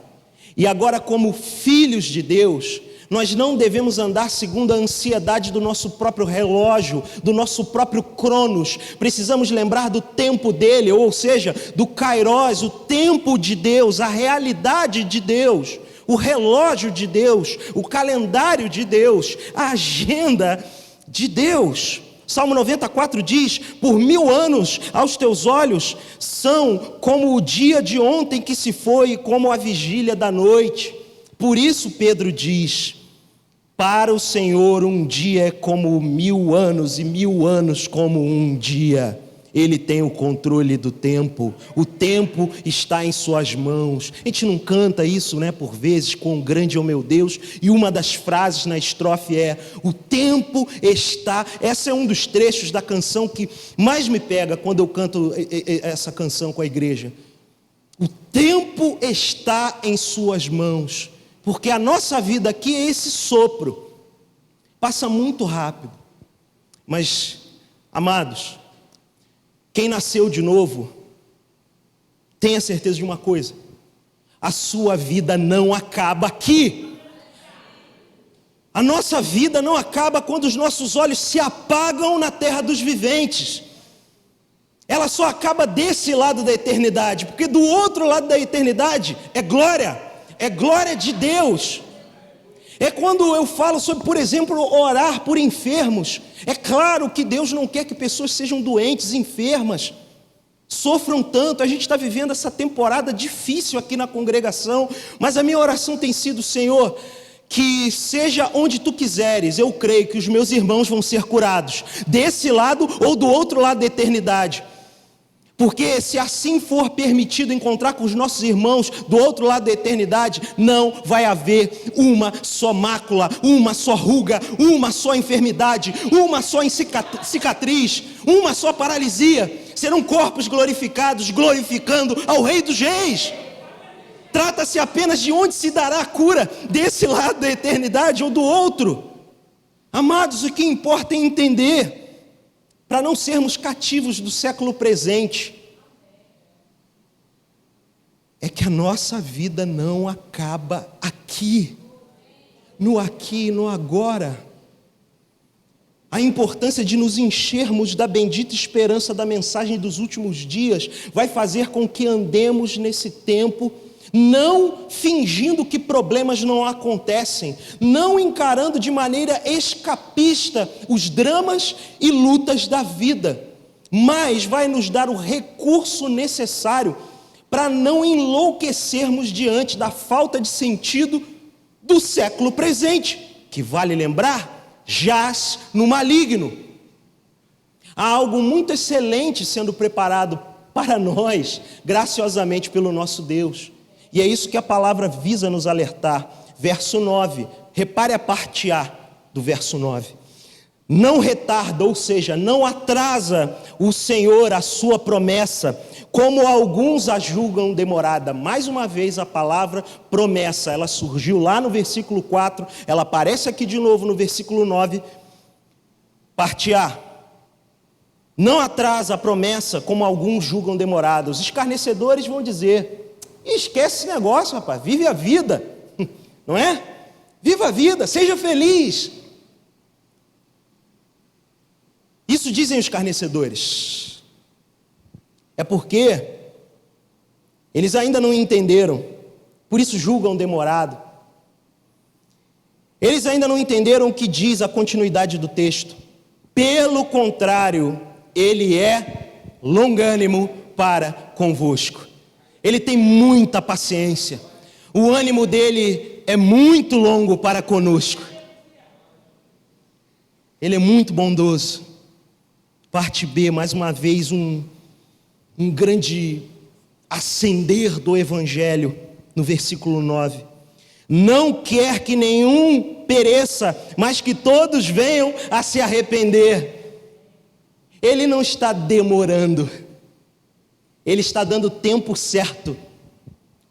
E agora, como filhos de Deus, nós não devemos andar segundo a ansiedade do nosso próprio relógio, do nosso próprio cronos. Precisamos lembrar do tempo dele, ou seja, do Kairos, o tempo de Deus, a realidade de Deus, o relógio de Deus, o calendário de Deus, a agenda de Deus. Salmo 94 diz: por 1000 anos aos teus olhos são como o dia de ontem que se foi, como a vigília da noite. Por isso Pedro diz: para o Senhor um dia é como 1000 anos, e 1000 anos como um dia. Ele tem o controle do tempo, o tempo está em suas mãos. A gente não canta isso, né, por vezes, quão grande é o meu Deus, e uma das frases na estrofe é: o tempo está. Esse é um dos trechos da canção que mais me pega quando eu canto essa canção com a igreja. O tempo está em suas mãos, porque a nossa vida aqui é esse sopro, passa muito rápido. Mas, amados, quem nasceu de novo, tenha certeza de uma coisa: a sua vida não acaba aqui. A nossa vida não acaba quando os nossos olhos se apagam na terra dos viventes. Ela só acaba desse lado da eternidade, porque do outro lado da eternidade é glória de Deus. É quando eu falo sobre, por exemplo, orar por enfermos. É claro que Deus não quer que pessoas sejam doentes, enfermas, sofram tanto. A gente está vivendo essa temporada difícil aqui na congregação, mas a minha oração tem sido: Senhor, que seja onde Tu quiseres, eu creio que os meus irmãos vão ser curados, desse lado ou do outro lado da eternidade. Porque se assim for permitido encontrar com os nossos irmãos do outro lado da eternidade, não vai haver uma só mácula, uma só ruga, uma só enfermidade, uma só cicatriz, uma só paralisia. Serão corpos glorificados, glorificando ao Rei dos Reis. Trata-se apenas de onde se dará a cura, desse lado da eternidade ou do outro. Amados, o que importa é entender, para não sermos cativos do século presente, é que a nossa vida não acaba aqui e no agora. A importância de nos enchermos da bendita esperança da mensagem dos últimos dias vai fazer com que andemos nesse tempo, não fingindo que problemas não acontecem, não encarando de maneira escapista os dramas e lutas da vida, mas vai nos dar o recurso necessário para não enlouquecermos diante da falta de sentido do século presente, que, vale lembrar, jaz no maligno. Há algo muito excelente sendo preparado para nós, graciosamente pelo nosso Deus. E é isso que a palavra visa nos alertar. Verso 9, repare a parte A do verso 9. Não retarda, ou seja, não atrasa o Senhor a sua promessa, como alguns a julgam demorada. Mais uma vez a palavra promessa, ela surgiu lá no versículo 4, ela aparece aqui de novo no versículo 9, parte A. Não atrasa a promessa, como alguns julgam demorada. Os escarnecedores vão dizer: esquece esse negócio, rapaz, vive a vida, não é? Viva a vida, seja feliz. Isso dizem os escarnecedores. É porque eles ainda não entenderam, por isso julgam demorado. Eles ainda não entenderam o que diz a continuidade do texto. Pelo contrário, Ele é longânimo para convosco. Ele tem muita paciência. O ânimo dele é muito longo para conosco. Ele é muito bondoso. Parte B, mais uma vez, um grande acender do Evangelho, no versículo 9. Não quer que nenhum pereça, mas que todos venham a se arrepender. Ele não está demorando, Ele está dando o tempo certo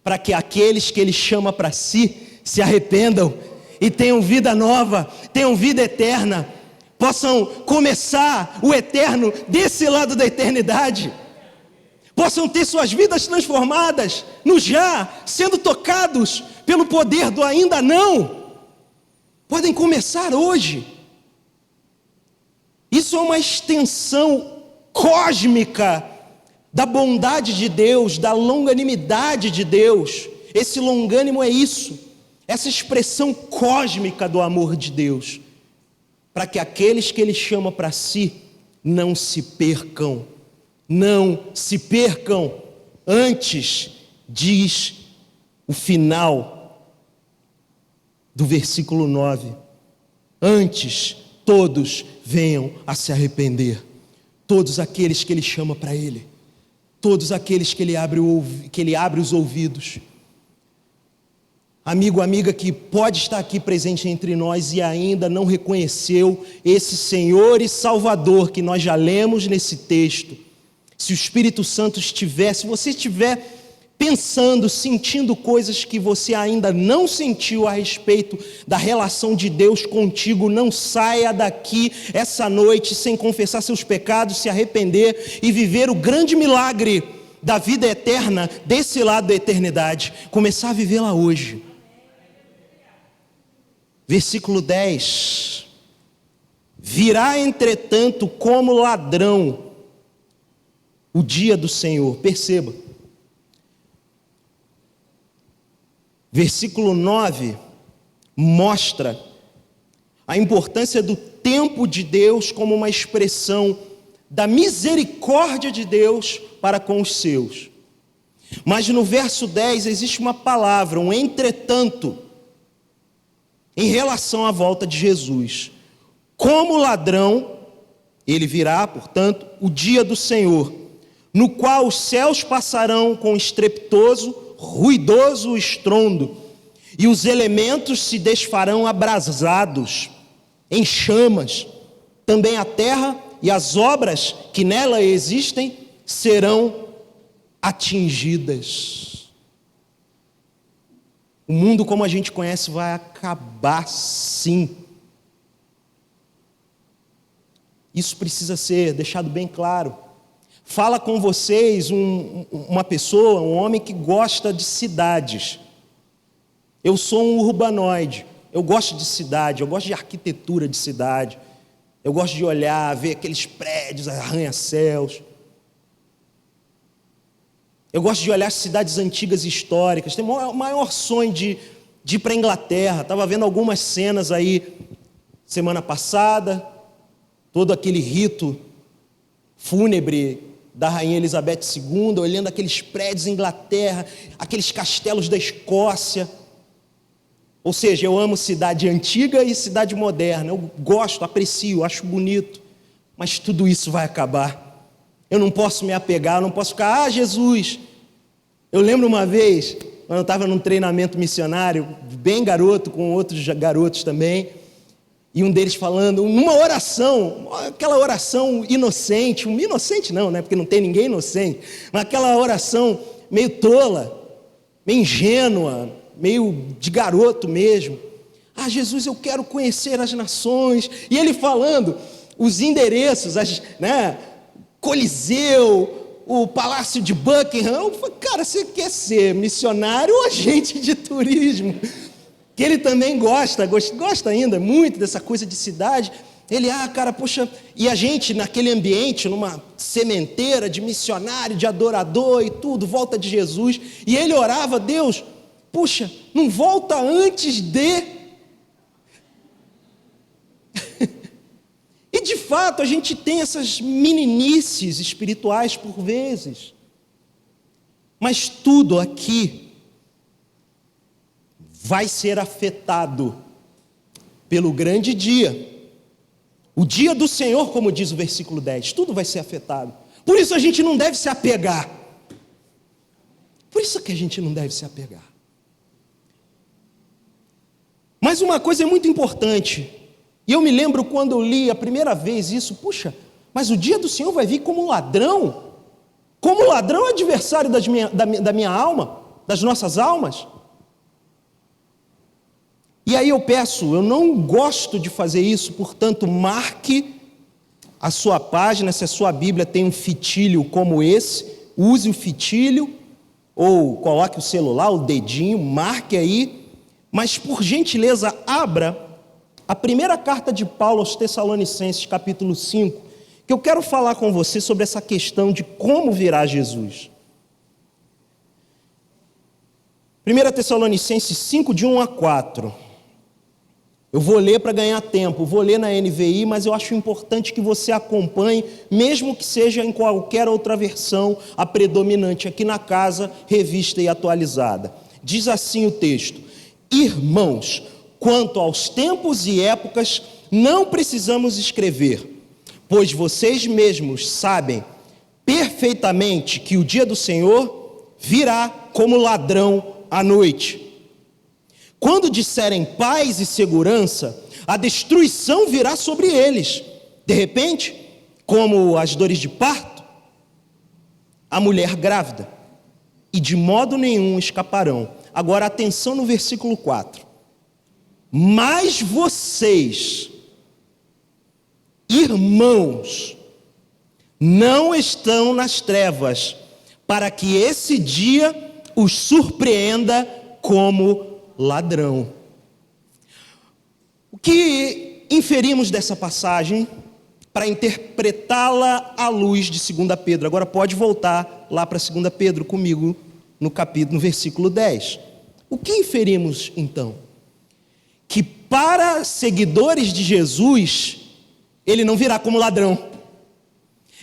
para que aqueles que Ele chama para si se arrependam e tenham vida nova, tenham vida eterna, possam começar o eterno desse lado da eternidade, possam ter suas vidas transformadas no já, sendo tocados pelo poder do ainda não. Podem começar hoje. Isso é uma extensão cósmica da bondade de Deus, da longanimidade de Deus. Esse longânimo é isso, essa expressão cósmica do amor de Deus, para que aqueles que Ele chama para si não se percam. Não se percam. Antes, diz o final do versículo 9, antes todos venham a se arrepender. Todos aqueles que Ele chama para Ele, todos aqueles que Ele abre os ouvidos. Amigo, amiga que pode estar aqui presente entre nós e ainda não reconheceu esse Senhor e Salvador que nós já lemos nesse texto. Se o Espírito Santo estiver, se você estiver pensando, sentindo coisas que você ainda não sentiu a respeito da relação de Deus contigo, não saia daqui essa noite sem confessar seus pecados, se arrepender e viver o grande milagre da vida eterna desse lado da eternidade. Começar a vivê-la hoje. Versículo 10. Virá, entretanto, como ladrão o dia do Senhor. Perceba. Versículo 9 mostra a importância do tempo de Deus como uma expressão da misericórdia de Deus para com os seus. Mas no verso 10 existe uma palavra, um entretanto, em relação à volta de Jesus. Como ladrão, ele virá, portanto, o dia do Senhor, no qual os céus passarão com estrepitoso, ruidoso estrondo, e os elementos se desfarão abrasados, em chamas. Também a terra e as obras que nela existem serão atingidas. O mundo como a gente conhece vai acabar sim. Isso precisa ser deixado bem claro. Fala com vocês uma pessoa, um homem que gosta de cidades. Eu sou um urbanoide, eu gosto de cidade, eu gosto de arquitetura de cidade. Eu gosto de olhar, ver aqueles prédios, arranha-céus. Eu gosto de olhar as cidades antigas e históricas. Tenho o maior sonho de ir para a Inglaterra. Estava vendo algumas cenas aí semana passada, todo aquele rito fúnebre da Rainha Elizabeth II, olhando aqueles prédios da Inglaterra, aqueles castelos da Escócia. Ou seja, eu amo cidade antiga e cidade moderna. Eu gosto, aprecio, acho bonito. Mas tudo isso vai acabar. Eu não posso me apegar, eu não posso ficar, Jesus. Eu lembro uma vez, quando eu estava num treinamento missionário, bem garoto, com outros garotos também, e um deles falando, numa oração, aquela oração inocente, inocente não, né, porque não tem ninguém inocente, mas aquela oração meio tola, meio ingênua, meio de garoto mesmo. Jesus, eu quero conhecer as nações. E ele falando os endereços, Coliseu, o Palácio de Buckingham. Eu falei, cara, você quer ser missionário ou agente de turismo? Que ele também gosta ainda muito dessa coisa de cidade. Ele, cara, poxa, e a gente naquele ambiente, numa sementeira de missionário, de adorador e tudo, volta de Jesus, e ele orava, Deus, puxa, não volta antes de... E de fato a gente tem essas meninices espirituais por vezes, mas tudo aqui vai ser afetado pelo grande dia, o dia do Senhor, como diz o versículo 10, tudo vai ser afetado. Por isso a gente não deve se apegar. Por isso que a gente não deve se apegar. Mas uma coisa é muito importante, e eu me lembro quando eu li a primeira vez isso, puxa, mas o dia do Senhor vai vir como ladrão adversário da minha alma, das nossas almas. E aí eu não gosto de fazer isso, portanto, marque a sua página, se a sua Bíblia tem um fitilho como esse, use o fitilho, ou coloque o celular, o dedinho, marque aí, mas por gentileza, abra a primeira carta de Paulo aos Tessalonicenses, capítulo 5, que eu quero falar com você sobre essa questão de como virá Jesus. 1 Tessalonicenses 5, de 1 a 4. Eu vou ler para ganhar tempo, vou ler na NVI, mas eu acho importante que você acompanhe, mesmo que seja em qualquer outra versão, a predominante aqui na casa, revista e atualizada. Diz assim o texto: Irmãos, quanto aos tempos e épocas, não precisamos escrever, pois vocês mesmos sabem perfeitamente que o dia do Senhor virá como ladrão à noite. Quando disserem paz e segurança, a destruição virá sobre eles. De repente, como as dores de parto, a mulher grávida, e de modo nenhum escaparão. Agora atenção no versículo 4. Mas vocês, irmãos, não estão nas trevas, para que esse dia os surpreenda como ladrão. O que inferimos dessa passagem para interpretá-la à luz de 2 Pedro? Agora pode voltar lá para 2 Pedro comigo no versículo 10. O que inferimos então? Que para seguidores de Jesus, ele não virá como ladrão.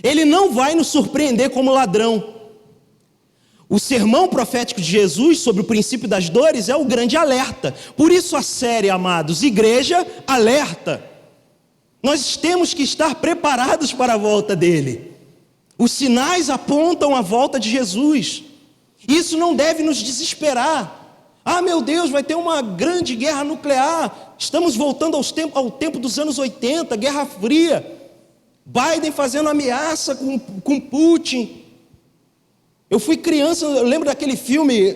Ele não vai nos surpreender como ladrão. O sermão profético de Jesus sobre o princípio das dores é o grande alerta. Por isso a série, amados, Igreja Alerta. Nós temos que estar preparados para a volta dele. Os sinais apontam a volta de Jesus. Isso não deve nos desesperar. Meu Deus, vai ter uma grande guerra nuclear. Estamos voltando ao tempo dos anos 80, Guerra Fria. Biden fazendo ameaça com Putin. Eu fui criança, eu lembro daquele filme,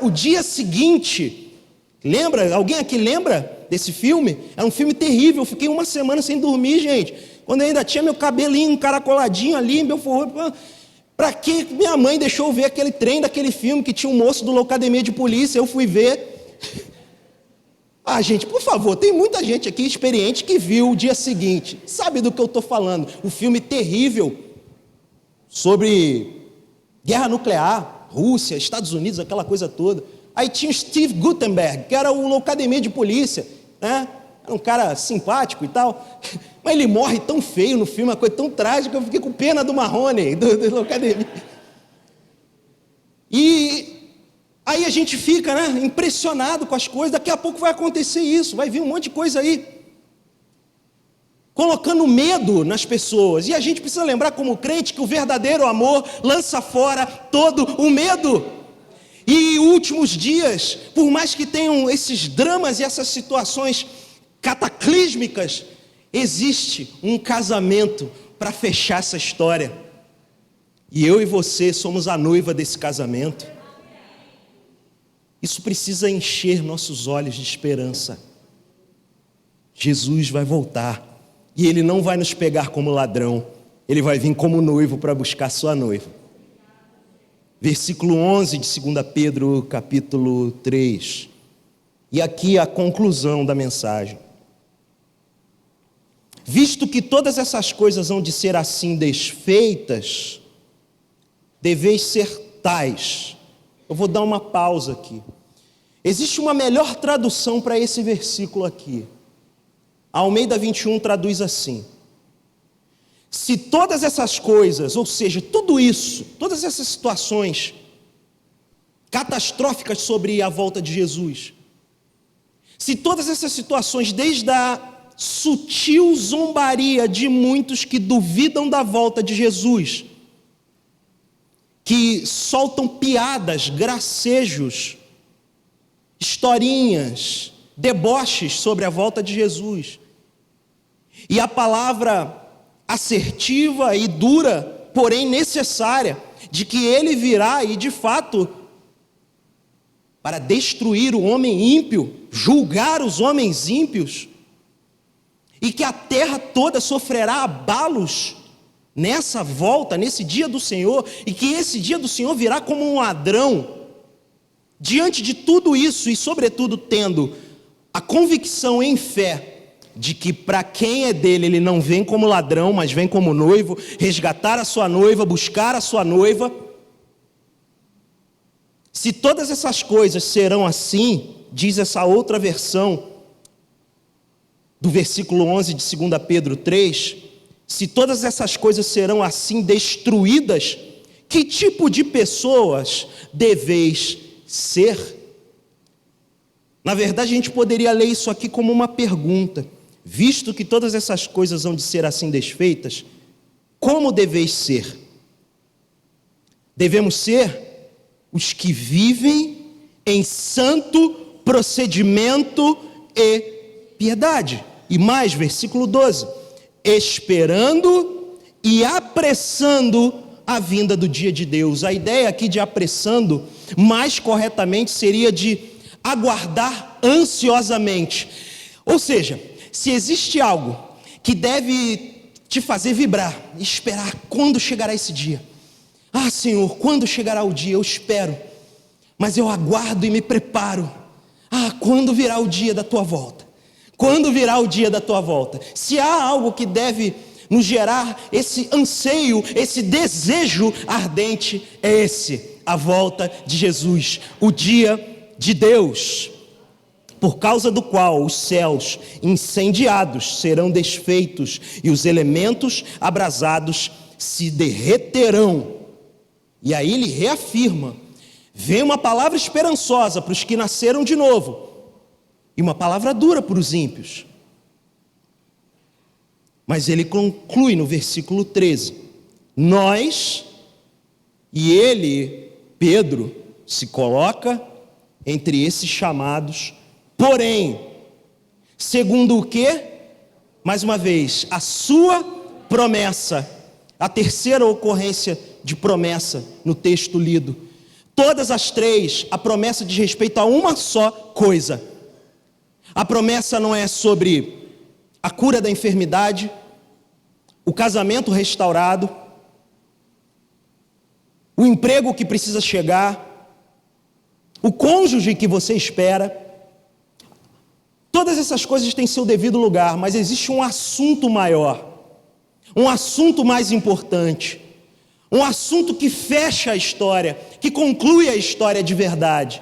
o Dia Seguinte. Lembra? Alguém aqui lembra desse filme? Era um filme terrível, eu fiquei uma semana sem dormir, gente. Quando eu ainda tinha meu cabelinho encaracoladinho ali, meu forro. Para que minha mãe deixou eu ver aquele trem daquele filme que tinha um moço do Academia de Polícia, eu fui ver. Gente, por favor, tem muita gente aqui experiente que viu O Dia Seguinte. Sabe do que eu estou falando? O filme terrível sobre guerra nuclear, Rússia, Estados Unidos, aquela coisa toda. Aí tinha o Steve Guttenberg, que era o Academia de Polícia, né? Era um cara simpático e tal, mas ele morre tão feio no filme, uma coisa tão trágica, eu fiquei com pena do Marrone, do Academia. E aí a gente fica, né, impressionado com as coisas. Daqui a pouco vai acontecer isso, vai vir um monte de coisa aí, colocando medo nas pessoas. E a gente precisa lembrar como crente que o verdadeiro amor lança fora todo o medo. E últimos dias, por mais que tenham esses dramas e essas situações cataclísmicas, existe um casamento para fechar essa história. E eu e você somos a noiva desse casamento. Isso precisa encher nossos olhos de esperança. Jesus vai voltar. E Ele não vai nos pegar como ladrão. Ele vai vir como noivo para buscar sua noiva. Versículo 11 de 2 Pedro, capítulo 3. E aqui a conclusão da mensagem. Visto que todas essas coisas hão de ser assim desfeitas, deveis ser tais. Eu vou dar uma pausa aqui. Existe uma melhor tradução para esse versículo aqui. A Almeida 21 traduz assim: se todas essas coisas, ou seja, tudo isso, todas essas situações catastróficas sobre a volta de Jesus, se todas essas situações, desde a sutil zombaria de muitos que duvidam da volta de Jesus, que soltam piadas, gracejos, historinhas, deboches sobre a volta de Jesus, e a palavra assertiva e dura, porém necessária, de que Ele virá e de fato para destruir o homem ímpio, julgar os homens ímpios, e que a terra toda sofrerá abalos nessa volta, nesse dia do Senhor, e que esse dia do Senhor virá como um ladrão. Diante de tudo isso, e sobretudo tendo a convicção em fé de que para quem é dele, ele não vem como ladrão, mas vem como noivo, resgatar a sua noiva, buscar a sua noiva. Se todas essas coisas serão assim, diz essa outra versão do versículo 11 de 2 Pedro 3, se todas essas coisas serão assim destruídas, que tipo de pessoas deveis ser? Na verdade, a gente poderia ler isso aqui como uma pergunta. Visto que todas essas coisas hão de ser assim desfeitas, como deveis ser? Devemos ser os que vivem em santo procedimento e piedade. E mais, versículo 12: esperando e apressando a vinda do dia de Deus. A ideia aqui de apressando, mais corretamente, seria de aguardar ansiosamente. Ou seja, se existe algo que deve te fazer vibrar, esperar quando chegará esse dia. Ah, Senhor, quando chegará o dia? Eu espero, mas eu aguardo e me preparo. Ah, quando virá o dia da tua volta? Quando virá o dia da tua volta? Se há algo que deve nos gerar esse anseio, esse desejo ardente, é esse, a volta de Jesus, o dia de Deus, por causa do qual os céus incendiados serão desfeitos e os elementos abrasados se derreterão. E aí ele reafirma, vem uma palavra esperançosa para os que nasceram de novo, e uma palavra dura para os ímpios. Mas ele conclui no versículo 13, nós, e ele, Pedro, se coloca entre esses chamados, porém, segundo o que? Mais uma vez, a sua promessa, a terceira ocorrência de promessa no texto lido. Todas as três, a promessa diz respeito a uma só coisa. A promessa não é sobre a cura da enfermidade, o casamento restaurado, o emprego que precisa chegar, o cônjuge que você espera. Todas essas coisas têm seu devido lugar, mas existe um assunto maior, um assunto mais importante, um assunto que fecha a história, que conclui a história de verdade.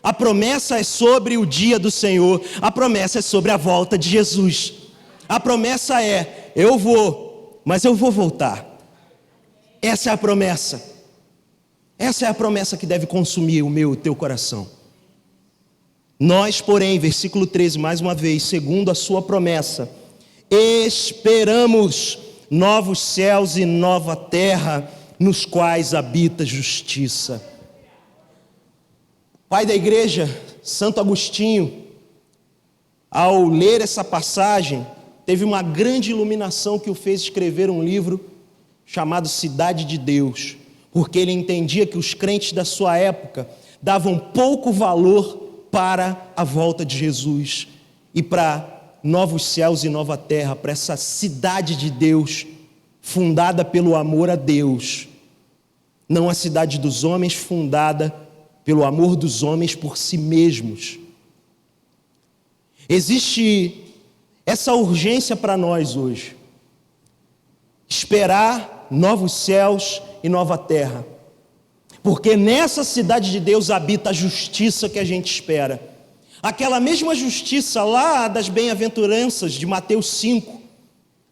A promessa é sobre o dia do Senhor. A promessa é sobre a volta de Jesus. A promessa é: eu vou, mas eu vou voltar. Essa é a promessa. Essa é a promessa que deve consumir o teu coração. Nós, porém, versículo 13, mais uma vez, segundo a sua promessa, esperamos novos céus e nova terra, nos quais habita justiça. Pai da igreja, Santo Agostinho, ao ler essa passagem, teve uma grande iluminação que o fez escrever um livro chamado Cidade de Deus, porque ele entendia que os crentes da sua época davam pouco valor para a volta de Jesus e para novos céus e nova terra, para essa cidade de Deus, fundada pelo amor a Deus, não a cidade dos homens, fundada pelo amor dos homens por si mesmos. Existe essa urgência para nós hoje, esperar novos céus e nova terra, porque nessa cidade de Deus habita a justiça que a gente espera, aquela mesma justiça lá das bem-aventuranças de Mateus 5,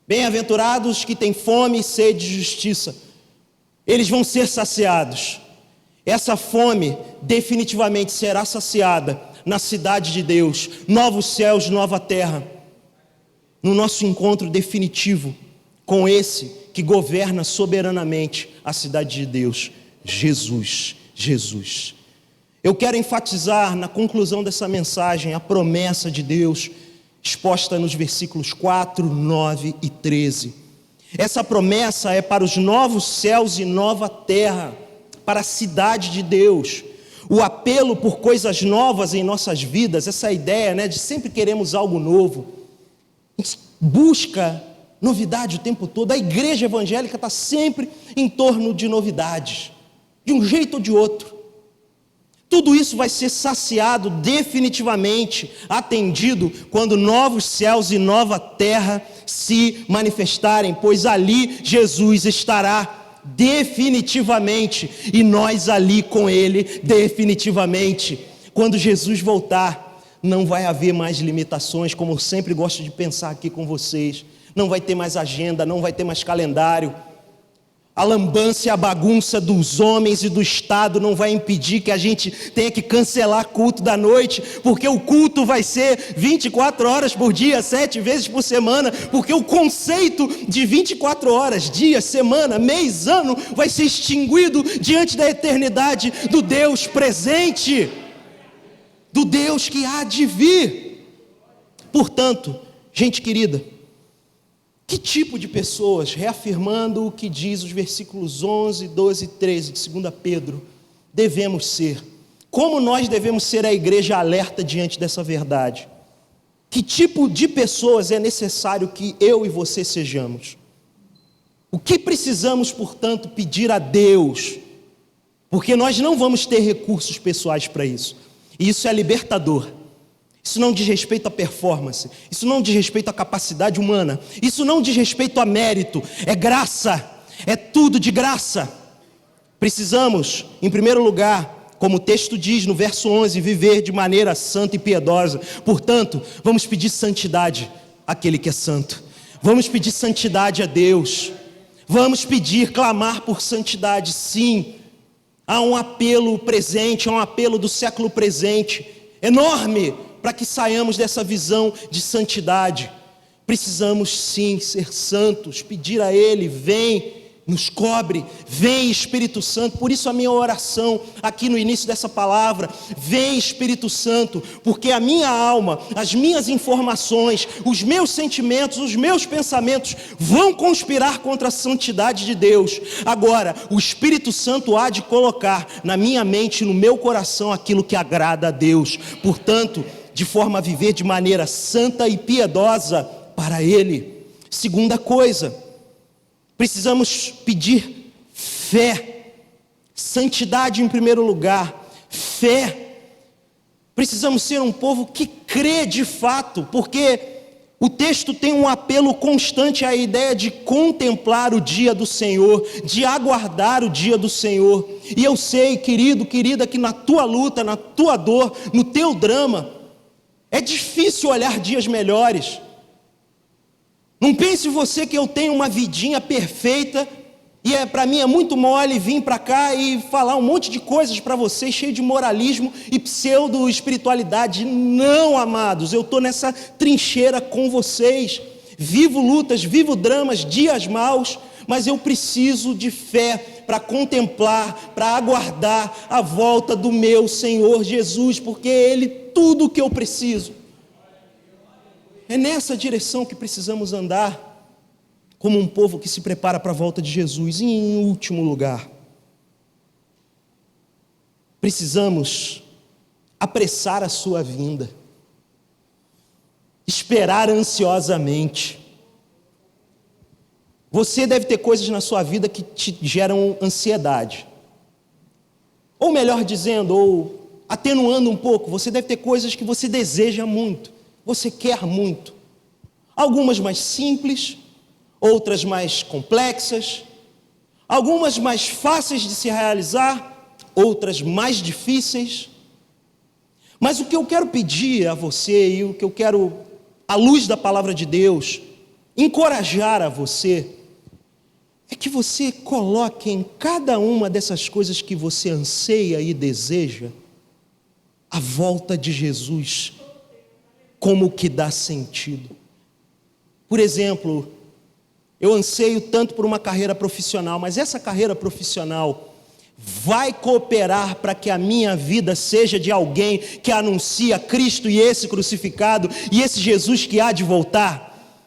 bem-aventurados que têm fome e sede de justiça, eles vão ser saciados. Essa fome definitivamente será saciada na cidade de Deus, novos céus, nova terra, no nosso encontro definitivo com esse que governa soberanamente a cidade de Deus, Jesus. Jesus. Eu quero enfatizar na conclusão dessa mensagem a promessa de Deus exposta nos versículos 4, 9 e 13. Essa promessa é para os novos céus e nova terra, para a cidade de Deus. O apelo por coisas novas em nossas vidas, essa ideia, de sempre queremos algo novo, a gente busca novidade o tempo todo. A igreja evangélica está sempre em torno de novidades, de um jeito ou de outro. Tudo isso vai ser saciado definitivamente, atendido, quando novos céus e nova terra se manifestarem, pois ali Jesus estará definitivamente, e nós ali com Ele definitivamente. Quando Jesus voltar, não vai haver mais limitações, como eu sempre gosto de pensar aqui com vocês. Não vai ter mais agenda, não vai ter mais calendário. A lambança e a bagunça dos homens e do Estado não vai impedir que a gente tenha que cancelar culto da noite, porque o culto vai ser 24 horas por dia, 7 vezes por semana, porque o conceito de 24 horas, dia, semana, mês, ano, vai ser extinguido diante da eternidade do Deus presente, do Deus que há de vir. Portanto, gente querida, que tipo de pessoas, reafirmando o que diz os versículos 11, 12 e 13 de 2 Pedro, devemos ser? Como nós devemos ser a igreja alerta diante dessa verdade? Que tipo de pessoas é necessário que eu e você sejamos? O que precisamos, portanto, pedir a Deus? Porque nós não vamos ter recursos pessoais para isso. E isso é libertador. Isso não diz respeito à performance, isso não diz respeito à capacidade humana, isso não diz respeito a mérito, é graça, é tudo de graça. Precisamos, em primeiro lugar, como o texto diz no verso 11, viver de maneira santa e piedosa. Portanto, vamos pedir santidade àquele que é santo, vamos pedir santidade a Deus, vamos pedir, clamar por santidade. Sim, há um apelo presente, há um apelo do século presente, enorme, para que saiamos dessa visão de santidade. Precisamos sim ser santos, pedir a Ele, vem, nos cobre, vem Espírito Santo. Por isso a minha oração aqui no início dessa palavra, vem Espírito Santo, porque a minha alma, as minhas informações, os meus sentimentos, os meus pensamentos vão conspirar contra a santidade de Deus. Agora, o Espírito Santo há de colocar na minha mente e no meu coração aquilo que agrada a Deus. Portanto, de forma a viver de maneira santa e piedosa para Ele. Segunda coisa, precisamos pedir fé, santidade em primeiro lugar, fé. Precisamos ser um povo que crê de fato, porque O texto tem um apelo constante à ideia de contemplar o dia do Senhor, de aguardar o dia do Senhor. E eu sei, querido, querida, que na tua luta, na tua dor, no teu drama, é difícil olhar dias melhores. Não pense você que eu tenho uma vidinha perfeita e para mim é muito mole vir para cá e falar um monte de coisas para vocês, cheio de moralismo e pseudo-espiritualidade. Não, amados, eu estou nessa trincheira com vocês. Vivo lutas, vivo dramas, dias maus, mas eu preciso de fé para contemplar, para aguardar a volta do meu Senhor Jesus, porque é Ele tudo o que eu preciso. É nessa direção que precisamos andar, como um povo que se prepara para a volta de Jesus. E em último lugar, precisamos apressar a sua vinda, esperar ansiosamente. Você deve ter coisas na sua vida que te geram ansiedade. Ou melhor dizendo, ou atenuando um pouco, você deve ter coisas que você deseja muito, você quer muito. Algumas mais simples, outras mais complexas, algumas mais fáceis de se realizar, outras mais difíceis. Mas o que eu quero pedir a você e o que eu quero, à luz da palavra de Deus, encorajar a você, é que você coloque em cada uma dessas coisas que você anseia e deseja, a volta de Jesus como o que dá sentido. Por exemplo, eu anseio tanto por uma carreira profissional, mas essa carreira profissional vai cooperar para que a minha vida seja de alguém que anuncia Cristo e esse crucificado e esse Jesus que há de voltar?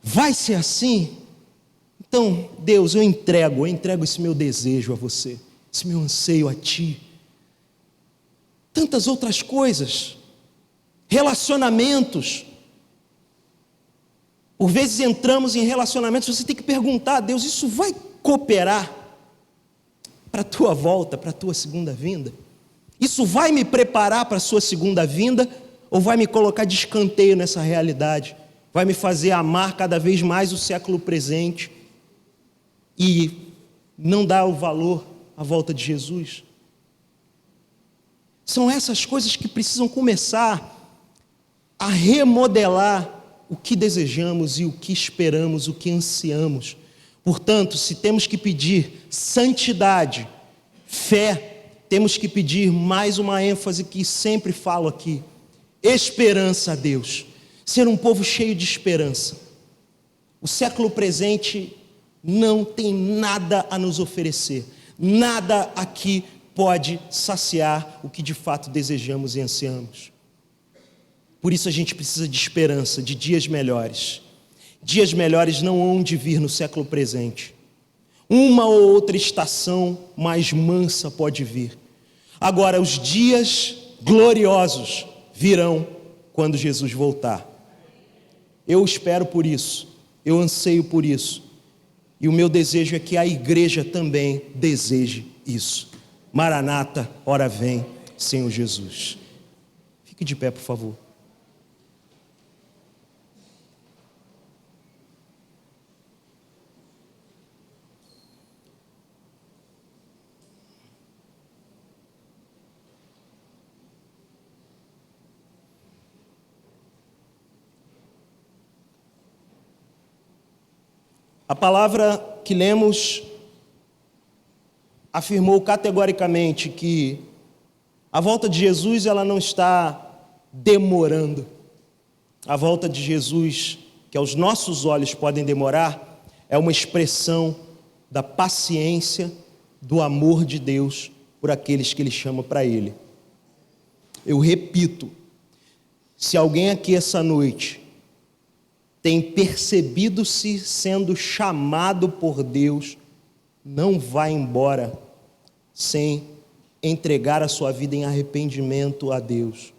Vai ser assim? Então, Deus, eu entrego esse meu desejo a você, esse meu anseio a Ti. Tantas outras coisas, relacionamentos. Por vezes entramos em relacionamentos, você tem que perguntar a Deus, isso vai cooperar para a tua volta, para a tua segunda vinda? Isso vai me preparar para a sua segunda vinda? Ou vai me colocar de escanteio nessa realidade? Vai me fazer amar cada vez mais o século presente e não dar o valor à volta de Jesus? São essas coisas que precisam começar a remodelar o que desejamos e o que esperamos, o que ansiamos. Portanto, se temos que pedir santidade, fé, temos que pedir mais uma ênfase que sempre falo aqui: esperança a Deus. Ser um povo cheio de esperança. O século presente não tem nada a nos oferecer. Nada aqui pode saciar o que de fato desejamos e ansiamos. Por isso a gente precisa de esperança, de dias melhores. Dias melhores não hão de vir no século presente. Uma ou outra estação mais mansa pode vir. Agora, os dias gloriosos virão quando Jesus voltar. Eu espero por isso, eu anseio por isso. E o meu desejo é que a igreja também deseje isso. Maranata, ora vem, Senhor Jesus. Fique de pé, por favor. A palavra que lemos afirmou categoricamente que a volta de Jesus ela não está demorando. A volta de Jesus, que aos nossos olhos podem demorar, é uma expressão da paciência, do amor de Deus por aqueles que Ele chama para Ele. Eu repito, se alguém aqui essa noite tem percebido-se sendo chamado por Deus, não vá embora sem entregar a sua vida em arrependimento a Deus.